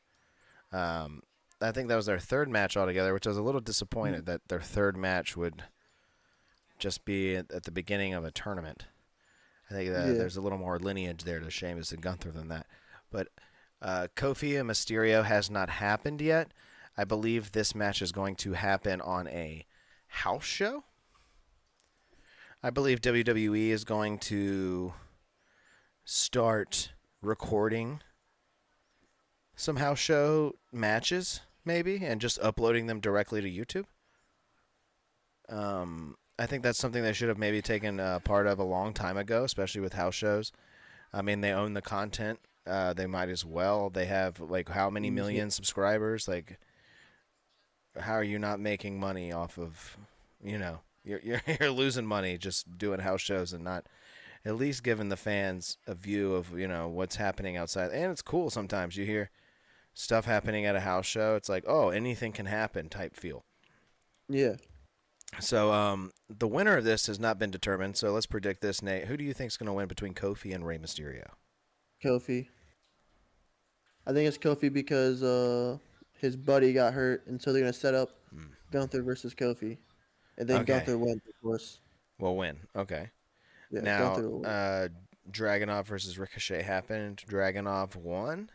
I think that was their third match altogether, which I was a little disappointed that their third match would just be at the beginning of a tournament. I think there's a little more lineage there to Sheamus and Gunther than that. But Kofi and Mysterio has not happened yet. I believe this match is going to happen on a house show. I believe WWE is going to start recording some house show matches, maybe, and just uploading them directly to YouTube. I think that's something they should have maybe taken part of a long time ago, especially with house shows. I mean, they own the content. They might as well. They have, like, how many million subscribers? Like, how are you not making money off of, you're losing money just doing house shows and not at least giving the fans a view of, what's happening outside. And it's cool sometimes. You hear stuff happening at a house show. It's like, oh, anything can happen type feel. Yeah. So the winner of this has not been determined. So let's predict this, Nate. Who do you think is going to win between Kofi and Rey Mysterio? Kofi. I think it's Kofi because his buddy got hurt, and so they're going to set up Gunther versus Kofi. And then Okay. Gunther wins, of course. Will win. Okay. Yeah, Now, Gunther will win. Dragunov versus Ricochet happened. Dragunov won.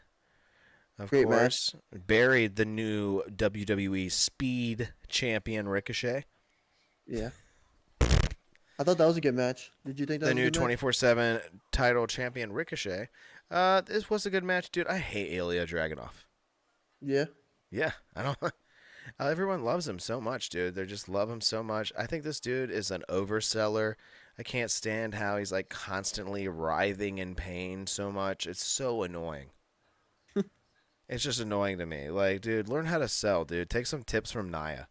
Of Great course. Buried the new WWE Speed Champion Ricochet. Yeah. I thought that was a good match. Did you think that The was a new good match? 24/7 title champion Ricochet. This was a good match, dude. I hate Ilya Dragunov. Yeah. Yeah, I don't. Everyone loves him so much, dude. They just love him so much. I think this dude is an overseller. I can't stand how he's like constantly writhing in pain so much. It's so annoying. It's just annoying to me. Like, dude, learn how to sell, dude. Take some tips from Nia.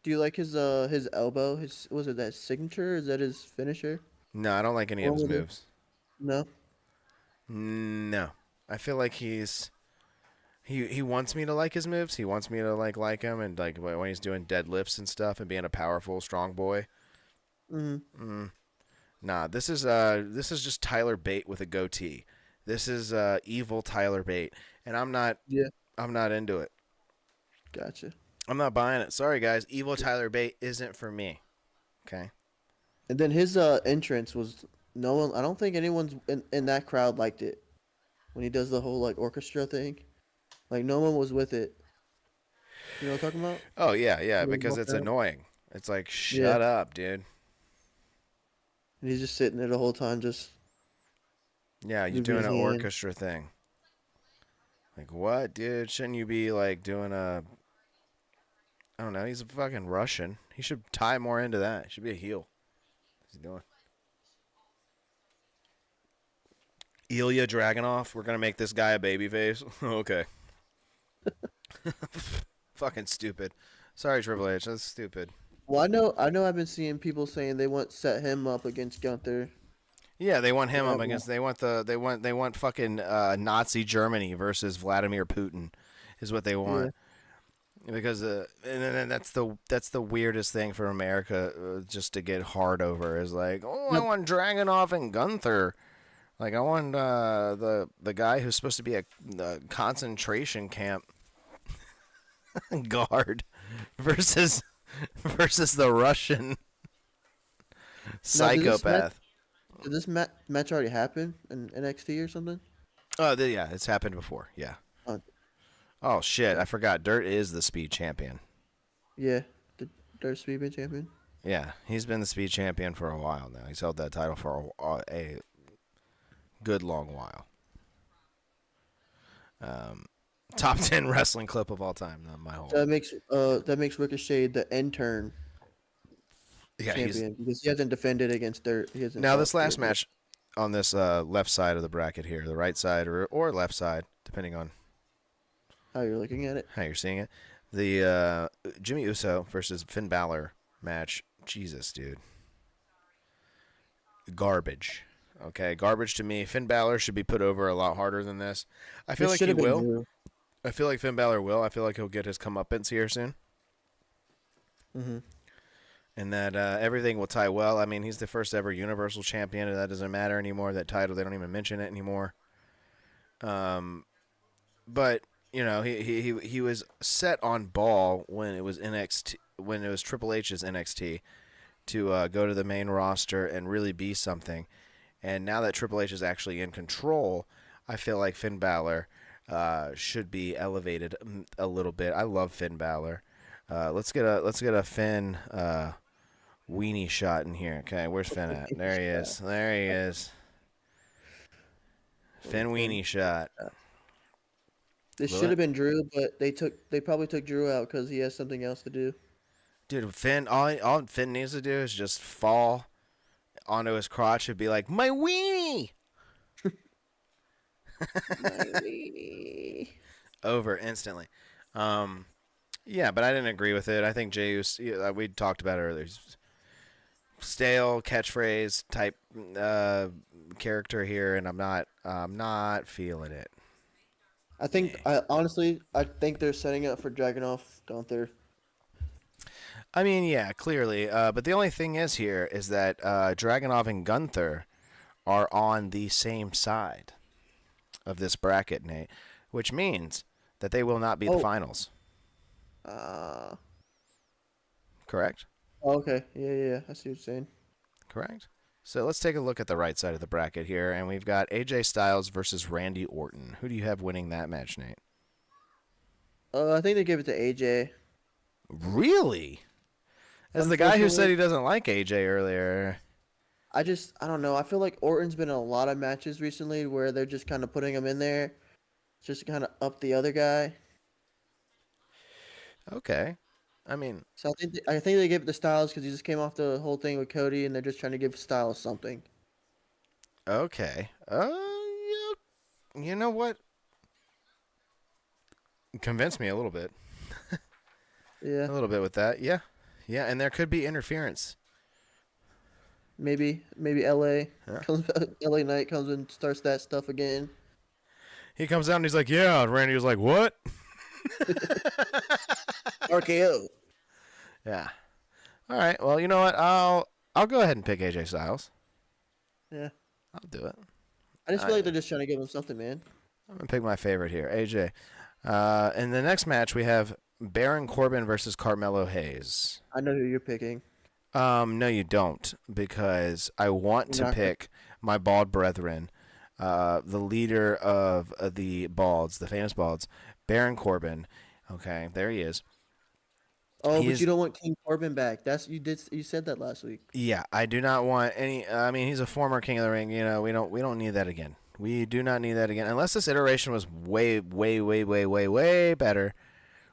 Do you like his elbow? Was it that signature? Is that his finisher? No, I don't like any of his moves. No. No, I feel like he wants me to like his moves. He wants me to like him, and like when he's doing deadlifts and stuff and being a powerful, strong boy. Nah, this is just Tyler Bate with a goatee. This is evil Tyler Bate, and I'm not into it. Gotcha. I'm not buying it. Sorry, guys. Evil Tyler Bate isn't for me. Okay. And then his entrance was no one. I don't think anyone's in that crowd liked it when he does the whole like orchestra thing. Like no one was with it. You know what I'm talking about? Oh yeah, When he because walked it's out. annoying. It's like shut up, dude. And he's just sitting there the whole time, just Yeah, you're moving doing his an hand. orchestra thing. Like what, dude? Shouldn't you be like doing a? I don't know. He's a fucking Russian. He should tie more into that. He should be a heel. What's he doing? Ilya Dragunov. We're gonna make this guy a babyface. Okay. Fucking stupid. Sorry, Triple H. That's stupid. Well, I know. I've been seeing people saying they want set him up against Gunther. Yeah, they want him Yeah, up against. They want fucking Nazi Germany versus Vladimir Putin, is what they want. Because and then that's the weirdest thing for America just to get hard over is like, oh, I want Dragunov and Gunther. Like I want the guy who's supposed to be a concentration camp guard versus the Russian psychopath. Did this match already happen in NXT or something? Oh, yeah, it's happened before. Yeah. Oh shit, I forgot. Dirt is the speed champion. Yeah, the Dirt Speedman champion. Yeah, he's been the speed champion for a while now. He's held that title for a good long while. Top 10 wrestling clip of all time. Not my whole. That makes Ricochet the intern champion because he hasn't defended against Dirt. He hasn't Now fought this last Dirt. match on this left side of the bracket here, the right side or left side, depending on How you're looking at it? how you're seeing it. The Jimmy Uso versus Finn Balor match. Jesus, dude. Garbage. Okay, garbage to me. Finn Balor should be put over a lot harder than this. I feel This like should he have been will. Drew. I feel like Finn Balor will. I feel like he'll get his comeuppance here soon. and that everything will tie well. I mean, he's the first ever Universal Champion, and that doesn't matter anymore. That title, they don't even mention it anymore. But he was set on ball when it was NXT, when it was Triple H's NXT, to go to the main roster and really be something. And now that Triple H is actually in control, I feel like Finn Balor should be elevated a little bit. I love Finn Balor. Let's get a Finn weenie shot in here. Okay, where's Finn at? There he is. There he is. Finn weenie shot. This Will should it? have been Drew, but they probably took Drew out because he has something else to do. Dude, Finn, all Finn needs to do is just fall onto his crotch and be like, my weenie! My weenie. Over instantly. Yeah, but I didn't agree with it. I think Jey Uso, we talked about it earlier. Stale catchphrase type character here, and I'm not feeling it. I think, honestly, I think they're setting up for Dragunov Gunther. I mean, yeah, clearly. But the only thing is here is that Dragunov and Gunther are on the same side of this bracket, Nate, which means that they will not be the finals. Correct? Okay. Yeah. I see what you're saying. Correct. So let's take a look at the right side of the bracket here, and we've got AJ Styles versus Randy Orton. Who do you have winning that match, Nate? I think they gave it to AJ. Really? As the guy who said he doesn't like AJ earlier. I don't know. I feel like Orton's been in a lot of matches recently where they're just kind of putting him in there just to kind of up the other guy. Okay. I mean, So I think they gave it to Styles because he just came off the whole thing with Cody, and they're just trying to give Styles something. okay. Yeah. You know what? Convince me a little bit. Yeah. A little bit with that. Yeah. Yeah, and there could be interference. Maybe LA Yeah. LA Knight comes and starts that stuff again. He comes out and he's like, yeah. And Randy was like, what? RKO. Yeah. All right. Well, you know what? I'll go ahead and pick AJ Styles. Yeah. I'll do it. I just feel like they're just trying to give him something, man. I'm going to pick my favorite here, AJ. In the next match, we have Baron Corbin versus Carmelo Hayes. I know who you're picking. No, you don't, because I want to pick my bald brethren, the leader of the Balds, the famous Balds, Baron Corbin. Okay, there he is. Oh, but you don't want King Corbin back. You said that last week. Yeah, I do not want any. I mean, he's a former King of the Ring. You know, we don't need that again. We do not need that again, unless this iteration was way better.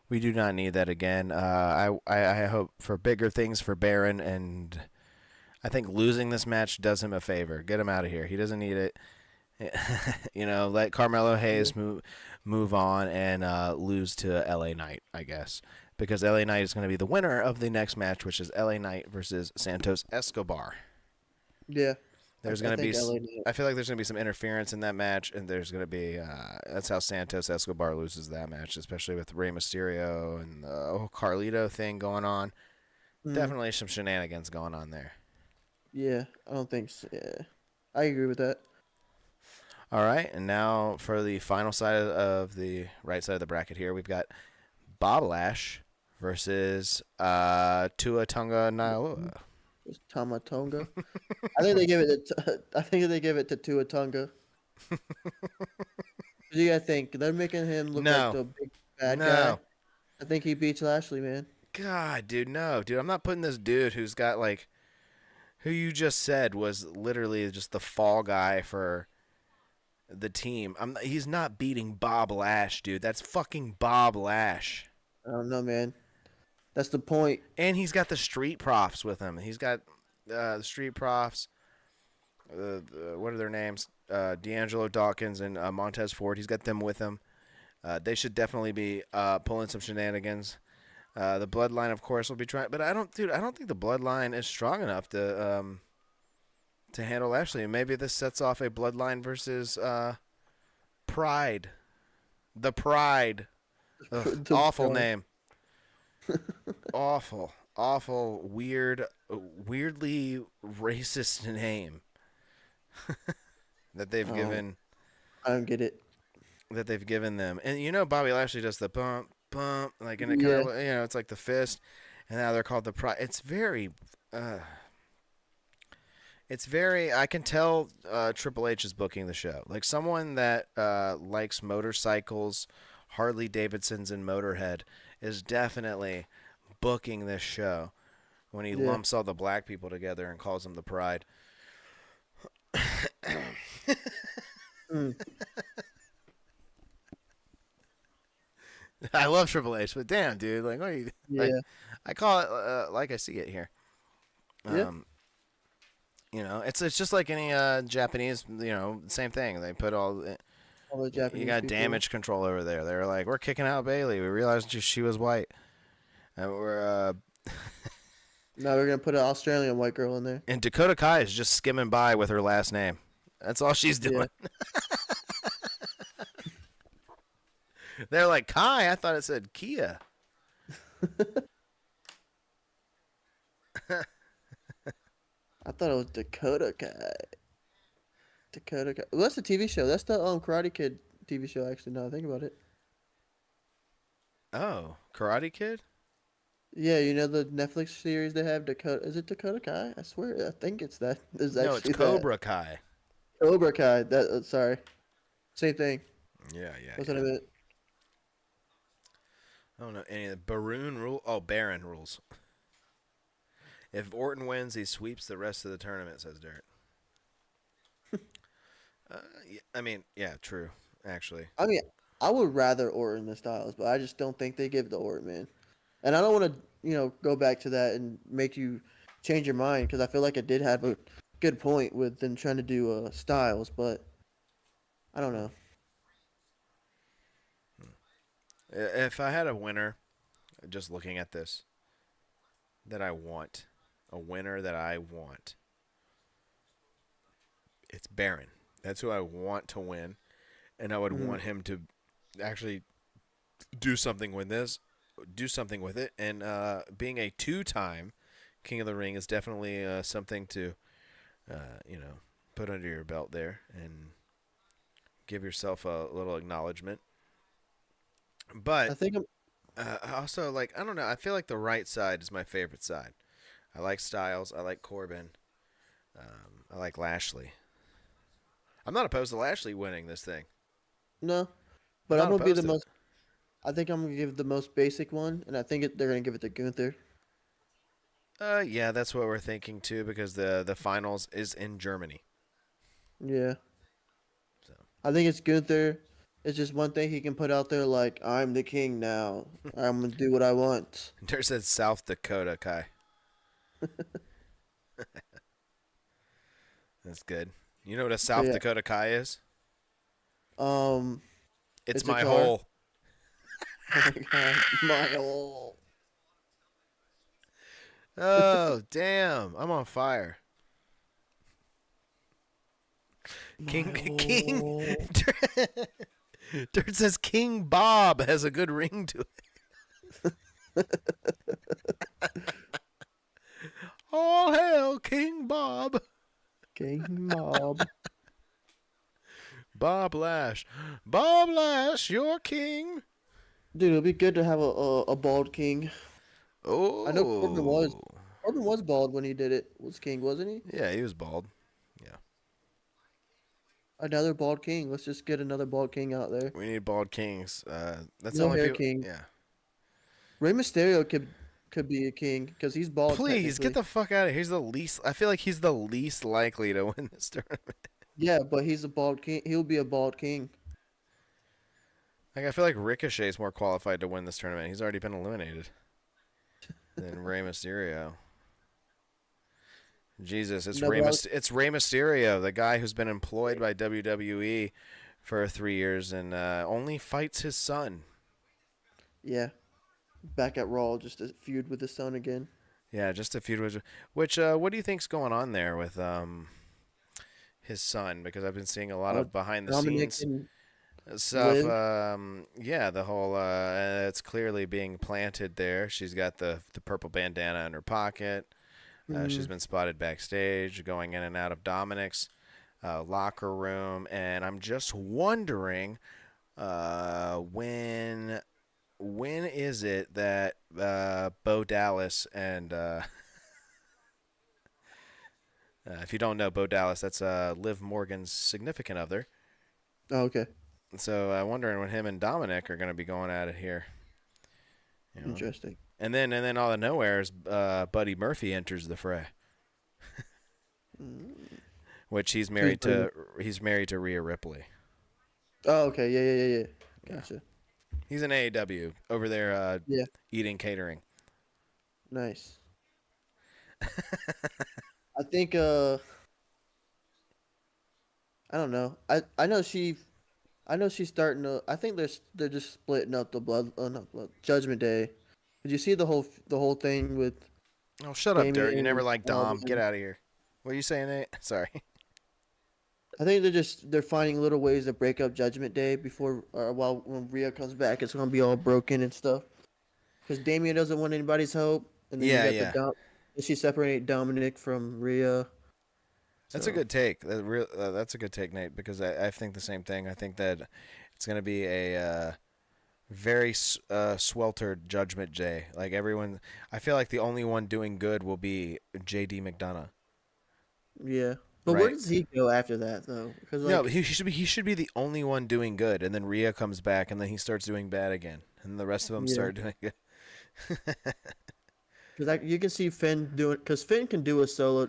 We do not need that again. I hope for bigger things for Baron, and I think losing this match does him a favor. Get him out of here. He doesn't need it. Let Carmelo Hayes move on and lose to LA Knight, I guess, because LA Knight is going to be the winner of the next match, which is LA Knight versus Santos Escobar. Yeah. There's going to be. I feel like there's going to be some interference in that match, and there's going to be. That's how Santos Escobar loses that match, especially with Rey Mysterio and the whole Carlito thing going on. Definitely some shenanigans going on there. Yeah, I don't think so. Yeah, I agree with that. All right, and now for the final side of the right side of the bracket here, we've got Backlash versus Tua Tonga Nailua. Tama Tonga. I think they give it to Tua Tonga. What do you guys think? They're making him look like the big bad guy. I think he beats Lashley, man. God, dude, no, dude. I'm not putting this dude who's got who you just said was literally just the fall guy for the team. He's not beating Bob Lash, dude. That's fucking Bob Lash. I don't know, man. That's the point. And he's got the street profs with him. He's got the street profs. What are their names? D'Angelo Dawkins and Montez Ford. He's got them with him. They should definitely be pulling some shenanigans. The Bloodline, of course, will be trying. But I don't think the Bloodline is strong enough to handle Lashley. And maybe this sets off a Bloodline versus Pride. The Pride. Ugh, awful name. Awful awful, weirdly racist name that they've given. I don't get it. That they've given them, and Bobby Lashley does the bump, like, and it kind Yeah. of, it's like the fist, and now they're called the Pride. It's very. I can tell Triple H is booking the show. Like someone that likes motorcycles, Harley Davidsons, and Motorhead is definitely booking this show when he lumps all the black people together and calls them the Pride. I love Triple H, but damn, dude, like, what are you? Yeah. I call it like I see it here. It's just like any Japanese, same thing. They put all the Japanese you got people. damage control over there. They're like, we're kicking out Bailey. We realized she was white, and we're now we're gonna put an Australian white girl in there. and Dakota Kai is just skimming by with her last name. That's all she's doing. They're like, Kai. I thought it said Kia. I thought it was Dakota Kai. Dakota Kai. Well, that's a TV show. That's the Karate Kid TV show. Actually, now I think about it. Oh, Karate Kid. Yeah, the Netflix series they have, Dakota. Is it Dakota Kai? I swear, I think it's that. No, it's Cobra Kai. Cobra Kai. Sorry, same thing. Yeah. What's that about? I don't know any of the Baron rule. Oh, Baron rules. If Orton wins, he sweeps the rest of the tournament, says Derek. Yeah, true. Actually, I would rather Orton than Styles, but I just don't think they give the Orton, man. And I don't want to, go back to that and make you change your mind because I feel like it did have a good point with them trying to do Styles, but I don't know. if I had a winner, just looking at this, that I want, a winner that I want, it's Baron. That's who I want to win, and I would want him to actually do something with this, do something with it, and being a two-time King of the Ring is definitely something to, put under your belt there and give yourself a little acknowledgement. But I think also, like, I don't know, I feel like the right side is my favorite side. I like Styles. I like Corbin. I like Lashley. I'm not opposed to Lashley winning this thing. no, but Not I'm gonna be opposed the to it. most. I think I'm gonna give the most basic one, and I think they're gonna give it to Gunther. Yeah, that's what we're thinking too, because the finals is in Germany. Yeah. So I think it's Gunther. It's just one thing he can put out there, like I'm the king now. I'm gonna do what I want. there says South Dakota Kai. That's good. You know what a South yeah. Dakota Kai is? It's It's a my car. hole. Oh my God, my hole. Oh, damn. I'm on fire. King. Dirt says King Bob has a good ring to it. All hail King Bob. King Mob. Bob Lash. Bob Lash, you're king. Dude, it'd be good to have a bald king. Oh. I know Corbin was bald when he did it. Was king, wasn't he? Yeah, he was bald. Yeah. Another bald king. Let's just get another bald king out there. We need bald kings. That's No the only hair people. king. Yeah. Rey Mysterio could be a king because he's bald. Please get technically. the fuck out of here. He's the least. I feel like he's the least likely to win this tournament. Yeah, but he's a bald king. He'll be a bald king. Like, I feel like Ricochet's more qualified to win this tournament. He's already been eliminated than Rey Mysterio. Jesus, it's No, Rey. but I was- It's Rey Mysterio, the guy who's been employed by WWE for 3 years and only fights his son. Yeah. Back at Raw, just to feud with his son again. Yeah, just a feud with. Which, what do you think's going on there with his son? Because I've been seeing a lot of behind the Dominic scenes. and stuff. Liv. Yeah, the whole it's clearly being planted there. She's got the purple bandana in her pocket. She's been spotted backstage, going in and out of Dominic's locker room, and I'm just wondering when is it that Bo Dallas and if you don't know Bo Dallas, that's Liv Morgan's significant other. Oh, okay. So I'm wondering when him and Dominic are going to be going at it here. You know? Interesting. And then all out of nowhere's Buddy Murphy enters the fray, which he's married to Rhea Ripley. Oh, okay. Yeah. Gotcha. He's in AEW over there Yeah. eating catering. Nice. I think I don't know. I know she's starting to. I think they're just splitting up the not blood Judgment Day. Did you see the whole thing with Oh, shut up, Dirt. You Damien never and liked Dom. Alvin? Get out of here. What are you saying, Nate? Sorry. I think they're finding little ways to break up Judgment Day before while when Rhea comes back, it's gonna be all broken and stuff. Because Damien doesn't want anybody's help, and then Yeah, you got she separated Dominic from Rhea. That's So, a good take. That's a good take, Nate, because I think the same thing. I think that it's going to be a very sweltered Judgment Day. Like everyone, I feel like the only one doing good will be J.D. McDonough. yeah. But where does he go after that though? Because No, but he should be the only one doing good, and then Rhea comes back, and then he starts doing bad again, and the rest of them start doing good. Because you can see Finn doing, because Finn can do it solo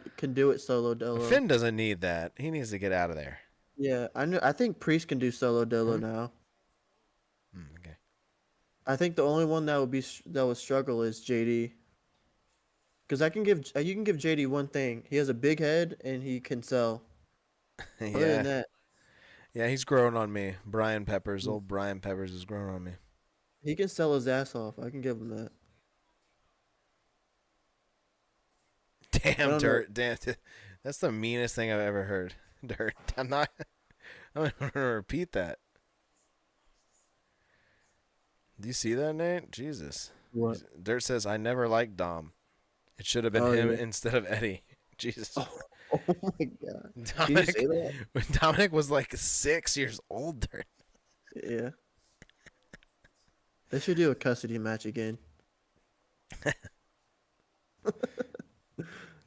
dolo. Finn doesn't need that. He needs to get out of there. Yeah, I know. I think Priest can do solo dolo now. Okay. I think the only one that would struggle is JD. Because you can give JD one thing. He has a big head and he can sell. Other than that, Yeah, he's growing on me. Old Brian Peppers is growing on me. he can sell his ass off. I can give him that. Damn, Dirt. Damn, that's the meanest thing I've ever heard. Dirt. I'm going to repeat that. Do you see that, Nate? Jesus. What? Dirt says, I never liked Dom. It should have been him instead of Eddie. Jesus. Oh my god. Dominic, Can you say that? when Dominic was like 6 years old, Dirt. Yeah. They should do a custody match again.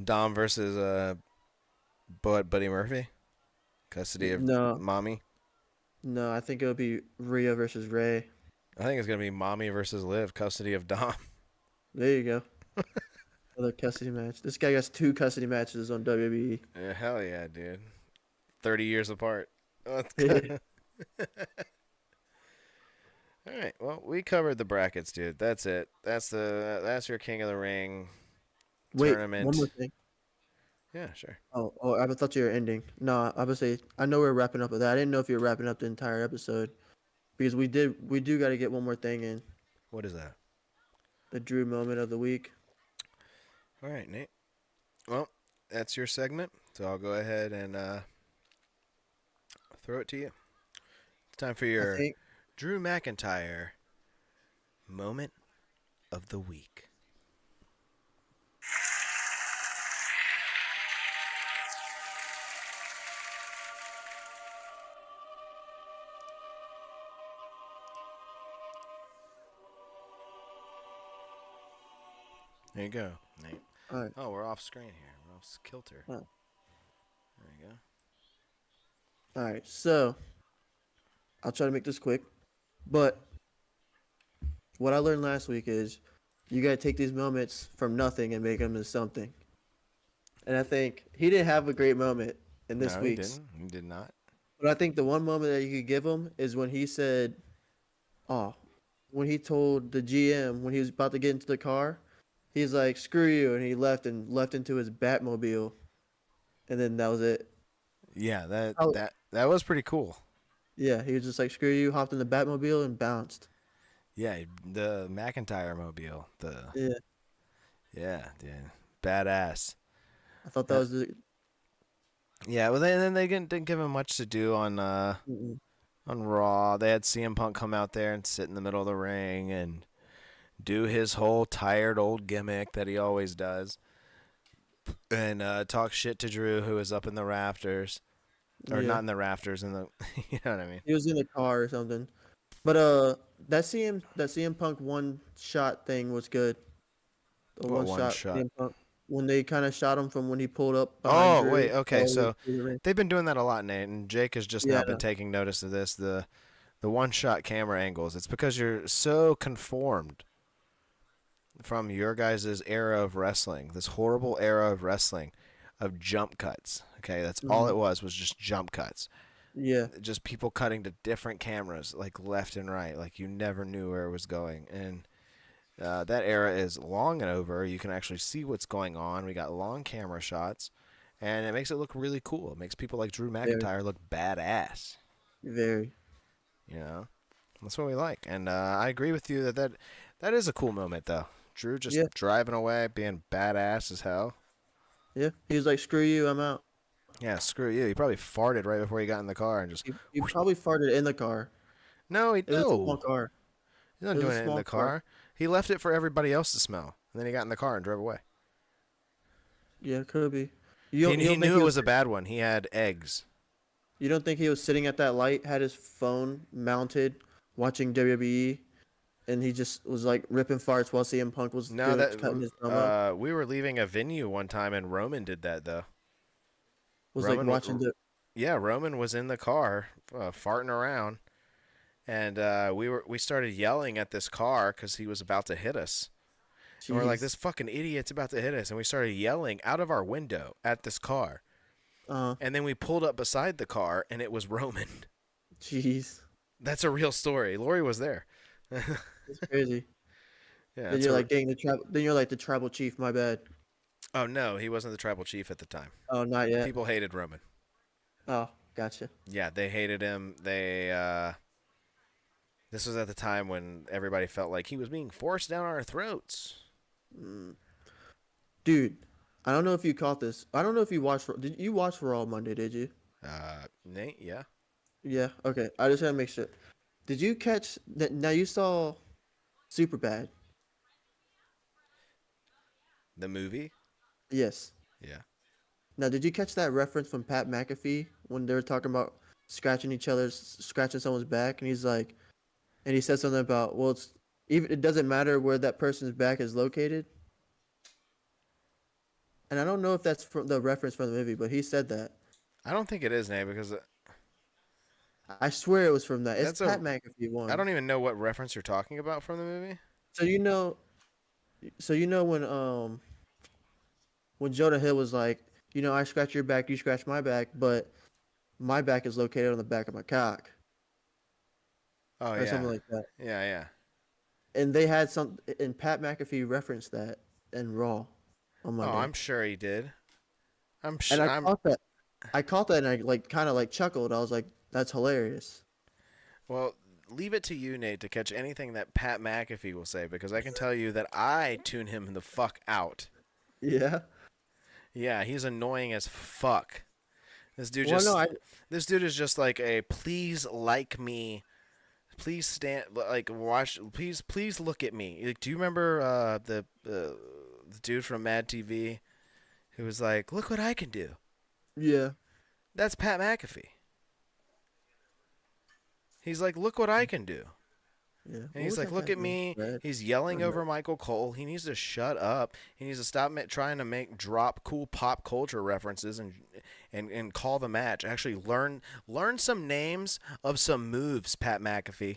Dom versus Buddy Murphy? Custody of Mommy? No, I think it would be Rhea versus Ray. I think it's going to be Mommy versus Liv. Custody of Dom. There you go. Another custody match. This guy has 2 custody matches on WWE. Yeah, hell yeah, dude. 30 years apart. Oh, that's good. All right. Well, we covered the brackets, dude. That's it. That's your King of the Ring tournament. One more thing. Yeah, sure. Oh, I thought you were ending. No, I would say I know we're wrapping up with that. I didn't know if you were wrapping up the entire episode because we do got to get one more thing in. What is that? The Drew moment of the week. All right, Nate. Well, that's your segment, so I'll go ahead and throw it to you. It's time for your Drew McIntyre moment of the week. There you go, Nate. All right. Oh, we're off screen here. We're off kilter. Oh. There you go. All right, so I'll try to make this quick, but what I learned last week is you got to take these moments from nothing and make them into something. And I think he didn't have a great moment in this week's. He did not. But I think the one moment that you could give him is when he said, when he told the GM when he was about to get into the car, he's like, "Screw you," and he left into his Batmobile, and then that was it. Yeah, that was pretty cool. Yeah, he was just like, "Screw you," hopped in the Batmobile and bounced. Yeah, the McIntyre mobile. Yeah, dude, badass. I thought that was the. Yeah, well, then they didn't give him much to do on On Raw, they had CM Punk come out there and sit in the middle of the ring and do his whole tired old gimmick that he always does, and talk shit to Drew, who was up in the rafters, or Yeah. not in the rafters, in the, you know what I mean? He was in the car or something. But that CM Punk one shot thing was good. The What one one shot shot? CM Punk when they kind of shot him from when he pulled up behind Oh, Drew. wait, okay, so through the ring. they've been doing that a lot, Nate, and Jake has just Yeah, now I been know. taking notice of this, the one-shot camera angles. It's because you're so conformed from your guys' era of wrestling, this horrible era of wrestling, of jump cuts. Okay, that's all it was just jump cuts. Yeah, Just people cutting to different cameras, like left and right, like you never knew where it was going. And that era is long and over. You can actually see what's going on. We got long camera shots, and it makes it look really cool. It makes people like Drew very, McIntyre look badass. very. You know, that's what we like. And I agree with you that is a cool moment, though. Drew just Yeah, driving away, being badass as hell. yeah. He was like, "Screw you, I'm out." Yeah, screw you. He probably farted right before he got in the car and just. He probably farted in the car. No, It was a small no. car. He's not It was doing a it in small the car. car. He left it for everybody else to smell, and then he got in the car and drove away. Yeah, could be. He You don't think knew it was a bad one. He had eggs. You don't think he was sitting at that light, had his phone mounted, watching WWE, and he just was like ripping farts while CM Punk was No, cutting his promo? we were leaving a venue one time, and Roman did that though. Was Roman, like watching the. yeah, Roman was in the car, farting around, and we started yelling at this car because he was about to hit us. And we're like, Jeez. this fucking idiot's about to hit us, and we started yelling out of our window at this car. And then we pulled up beside the car, and it was Roman. Jeez. That's a real story. Lori was there. It's crazy. Yeah. Then you're like, dang, then you're like the tribal chief. My bad. Oh no, he wasn't the tribal chief at the time. Oh, not yet. People hated Roman. Oh, gotcha. Yeah, they hated him. This was at the time when everybody felt like he was being forced down our throats. Dude, I don't know if you caught this. I don't know if you watched. Did you watch Raw Monday? Did you? Nate, yeah. Yeah. Okay. I just had to make sure. Did you catch that? Now you saw Superbad. The movie? Yes. Yeah. Now, did you catch that reference from Pat McAfee when they were talking about scratching someone's back, and he's like, and he said something about, well, it doesn't matter where that person's back is located. And I don't know if that's from the reference from the movie, but he said that. I don't think it is, Nate, because I swear it was from that. It's That's a- Pat McAfee one. I don't even know what reference you're talking about from the movie. So you know when Jonah Hill was like, I scratch your back, you scratch my back, but my back is located on the back of my cock, Oh, or yeah. something like that. Yeah, yeah. And they had and Pat McAfee referenced that in Raw on Monday. Oh, I'm sure he did. I'm and sure. I caught that. I caught that, and I kind of chuckled. I was like, "That's hilarious." Well, leave it to you, Nate, to catch anything that Pat McAfee will say, because I can tell you that I tune him the fuck out. Yeah. Yeah, he's annoying as fuck. This dude this dude is just like a please like me, please stand watch, please look at me. Like, do you remember the dude from Mad TV who was like, look what I can do? Yeah. That's Pat McAfee. He's like, look what I can do. Yeah. And he's like, look at me. He's yelling over Michael Cole. He needs to shut up. He needs to stop trying to drop cool pop culture references and call the match. Actually, learn some names of some moves, Pat McAfee.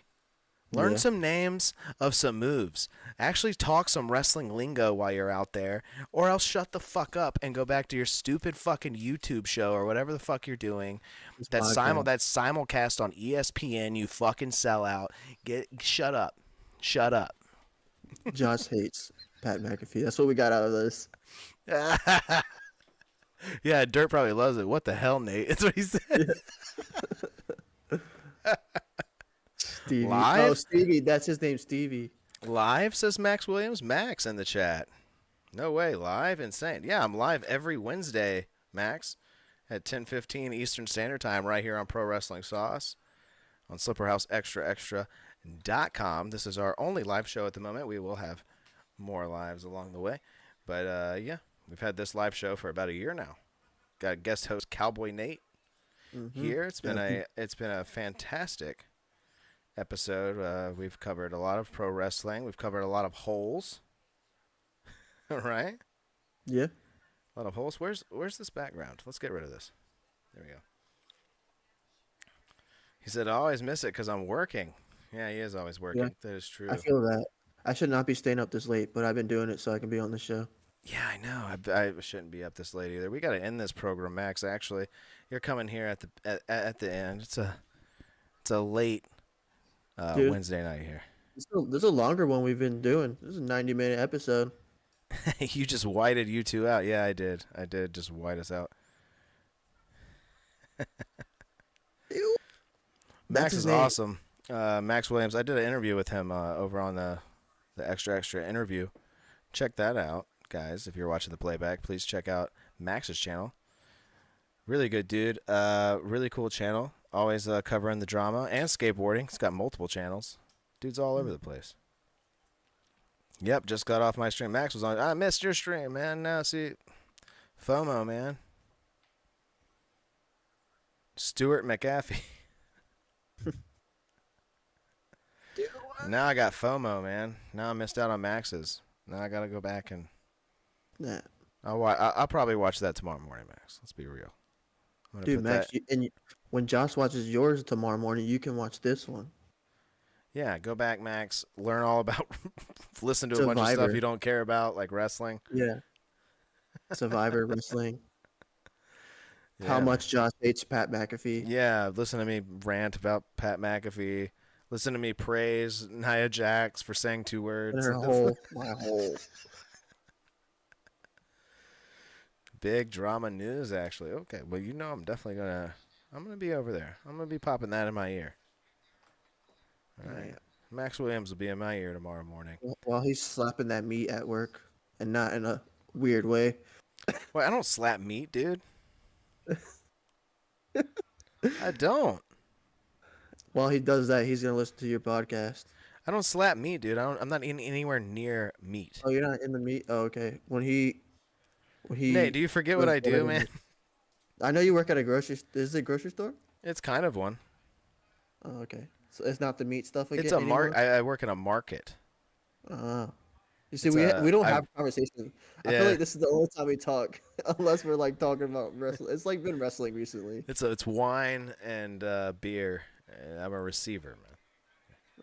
Learn some names of some moves. Actually talk some wrestling lingo while you're out there, or else shut the fuck up and go back to your stupid fucking YouTube show or whatever the fuck you're doing. That's simulcast on ESPN, you fucking sellout. Shut up. Shut up. Josh hates Pat McAfee. That's what we got out of this. Yeah, Dirt probably loves it. What the hell, Nate? That's what he said. Stevie. Live? Oh, Stevie. That's his name, Stevie. Live, says Max Williams. Max in the chat. No way, live? Insane. Yeah, I'm live every Wednesday, Max, at 10:15 Eastern Standard Time right here on Pro Wrestling Sauce. on slipperhouseextraextra.com. This is our only live show at the moment. We will have more lives along the way. But, yeah, we've had this live show for about a year now. Got guest host Cowboy Nate here. It's been a fantastic episode. We've covered a lot of pro wrestling. We've covered a lot of holes. Right? Yeah. A lot of holes. Where's this background? Let's get rid of this. There we go. He said, I always miss it because I'm working. Yeah, he is always working. Yeah. That is true. I feel that. I should not be staying up this late, but I've been doing it so I can be on the show. Yeah, I know. I shouldn't be up this late either. We got to end this program, Max. Actually, you're coming here at the end. It's a late Wednesday night here. This is a longer one we've been doing. This is a 90-minute episode. You just whited you two out. Yeah, I did. I did just white us out. Max is awesome. Max Williams. I did an interview with him over on the Extra interview. Check that out, guys. If you're watching the playback, please check out Max's channel. Really good dude. Really cool channel. Always covering the drama and skateboarding. He's got multiple channels. Dude's all over the place. Yep, just got off my stream. Max was on. I missed your stream, man. Now see, FOMO, man. Stuart McAfee. Now I got FOMO, man. Now I missed out on Max's. Now I gotta go back and. Nah. I'll probably watch that tomorrow morning, Max. Let's be real. Dude, Max, when Josh watches yours tomorrow morning, you can watch this one. Yeah, go back, Max. Learn all about. Listen to a Survivor. bunch of stuff you don't care about, like wrestling. Yeah. Survivor wrestling. Yeah. How much Josh hates Pat McAfee. Yeah, listen to me rant about Pat McAfee. Listen to me praise Nia Jax for saying 2 words. My whole. Big drama news, actually. Okay, well, you know I'm definitely I'm gonna be over there. I'm gonna be popping that in my ear. All right. Max Williams will be in my ear tomorrow morning. While he's slapping that meat at work, and not in a weird way. Wait, I don't slap meat, dude. I don't. While he does that, he's gonna listen to your podcast. I don't slap meat, dude. I'm not anywhere near meat. Oh, you're not in the meat? Oh, okay. When he. Nate, do you forget what I do, man? I know you work at a grocery. Is it a grocery store? It's kind of one. Oh, okay. So it's not the meat stuff again. It's a market. I work in a market. You see, we don't have conversations. I feel like this is the only time we talk, unless we're like talking about wrestling. It's like been wrestling recently. It's wine and beer. I'm a receiver,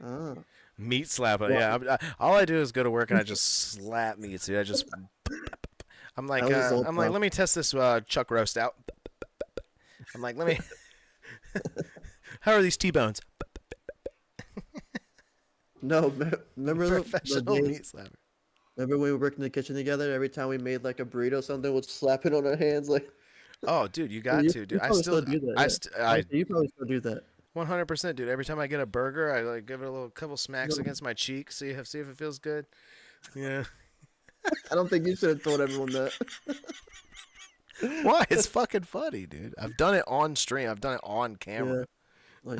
man. Meat slapper. Yeah. All I do is go to work and I just slap meats, dude. I'm like, let me test this chuck roast out. I'm like, let me. How are these T-bones? No, remember professional meat slapper. Remember when we worked in the kitchen together? Every time we made like a burrito, something would slap it on our hands. Like, oh, dude, you got to, dude. I still do that. You probably still do that. 100%, dude. Every time I get a burger, I like give it a couple smacks against my cheek, see if it feels good. Yeah. I don't think you should have told everyone that. Why? It's fucking funny, dude. I've done it on stream. I've done it on camera. Yeah.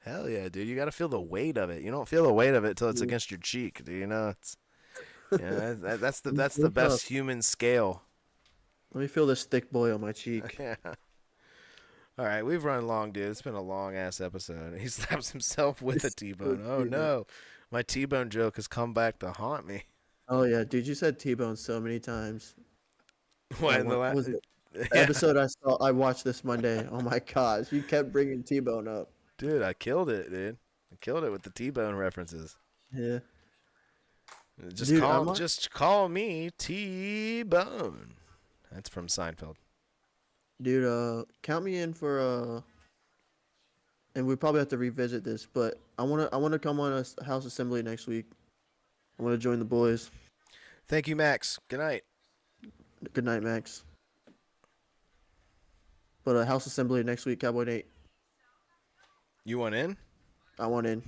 Hell yeah, dude. You got to feel the weight of it. You don't feel the weight of it till it's against your cheek. Do you know? That's the best human scale. Let me feel this thick boy on my cheek. Yeah. All right, we've run long, dude. It's been a long-ass episode. He slaps himself with a T-bone. Oh, no. My T-bone joke has come back to haunt me. Oh, yeah. Dude, you said T-bone so many times. What, in the last episode I watched this Monday. Oh, my gosh. You kept bringing T-bone up. Dude, I killed it, dude. I killed it with the T-bone references. Yeah. Just call me T-bone. That's from Seinfeld. Dude, count me in for and we probably have to revisit this, but I wanna come on a house assembly next week. I wanna join the boys. Thank you, Max. Good night. Good night, Max. But a house assembly next week, Cowboy Nate. You want in? I want in.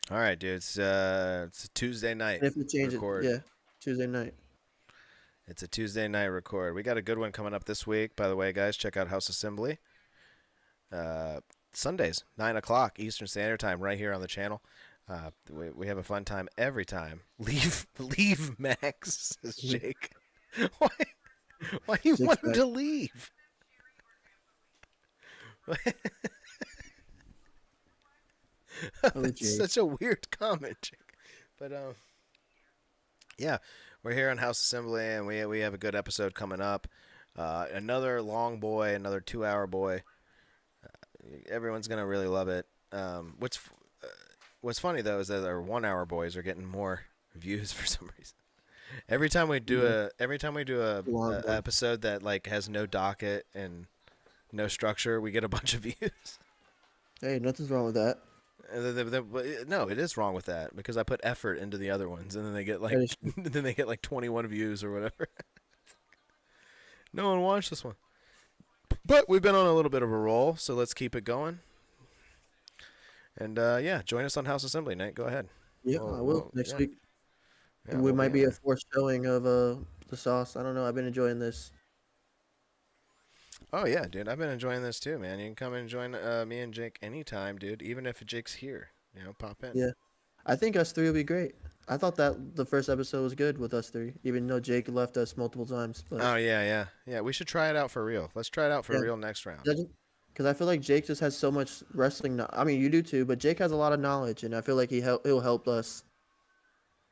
All right, dude. It's a Tuesday night. And if we change record. it, yeah, Tuesday night. It's a Tuesday night record. We got a good one coming up this week. By the way, guys, check out House Assembly. Sundays, 9 o'clock Eastern Standard Time, right here on the channel. We have a fun time every time. Leave Max, says Jake. Why do you want him to leave? That's such a weird comment, Jake. But yeah, we're here on House Assembly, and we have a good episode coming up. Another long boy, another 2-hour boy. Everyone's gonna really love it. What's funny though is that our 1-hour boys are getting more views for some reason. Every time we do a episode that like has no docket and no structure, we get a bunch of views. Hey, nothing's wrong with that. No, it is wrong with that because I put effort into the other ones, and then they get like 21 views or whatever. No one watched this one, but we've been on a little bit of a roll, so let's keep it going. And yeah, join us on House Assembly, Nate. Go ahead. Yeah, I will next week. Yeah, we might be a fourth showing of the sauce. I don't know. I've been enjoying this. Oh yeah, dude, I've been enjoying this too, man. You can come and join me and Jake anytime, dude. Even if Jake's here, pop in. Yeah, I think us three will be great. I thought that the first episode was good with us three, even though Jake left us multiple times. But... Oh yeah. We should try it out for real. Let's try it out for real next round. Because I feel like Jake just has so much wrestling. I mean, you do too, but Jake has a lot of knowledge, and I feel like he'll help us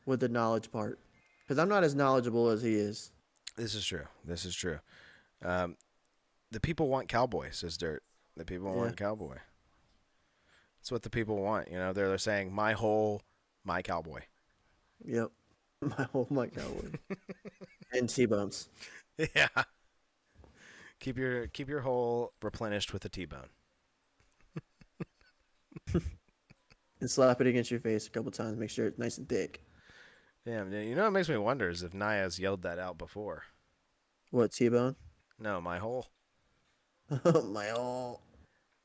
with the knowledge part. Because I'm not as knowledgeable as he is. This is true. The people want cowboy, says Dirt. The people want cowboy. That's what the people want. They're saying my cowboy. Yep. My cowboy. And T-bones. Yeah. Keep your hole replenished with a T-bone. And slap it against your face a couple times. Make sure it's nice and thick. Damn, what makes me wonder is if Naya's yelled that out before. What, T-bone? No, my hole. My hole.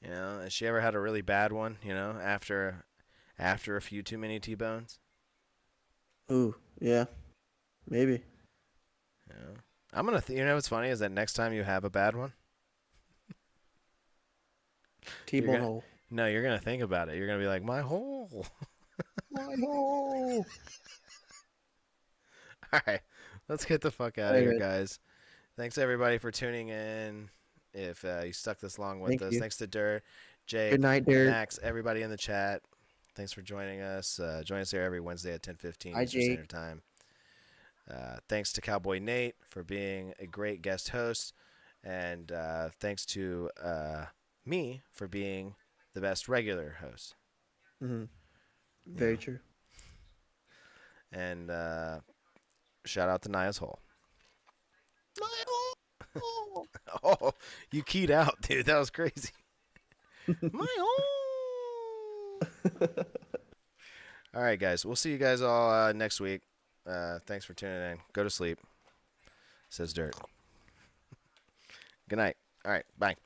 Has she ever had a really bad one, after a few too many T-bones? Ooh, yeah. Maybe. Yeah. I'm going to, what's funny is that next time you have a bad one. T-bone hole. No, you're going to think about it. You're going to be like, my hole. My hole. All right. Let's get the fuck out of here, guys. Thanks, everybody, for tuning in. If you stuck this long with us. Thanks to Dirt, Jake, good night, Dirt, Max, everybody in the chat. Thanks for joining us. Join us here every Wednesday at 10:15 Eastern Standard Time. Thanks to Cowboy Nate for being a great guest host. And thanks to me for being the best regular host. Mm-hmm. Very true. And shout out to Naya's Hole. My hole. Oh, you keyed out, dude. That was crazy. My hole. All right, guys. We'll see you guys all next week. Thanks for tuning in. Go to sleep, says Dirt. Good night. All right. Bye.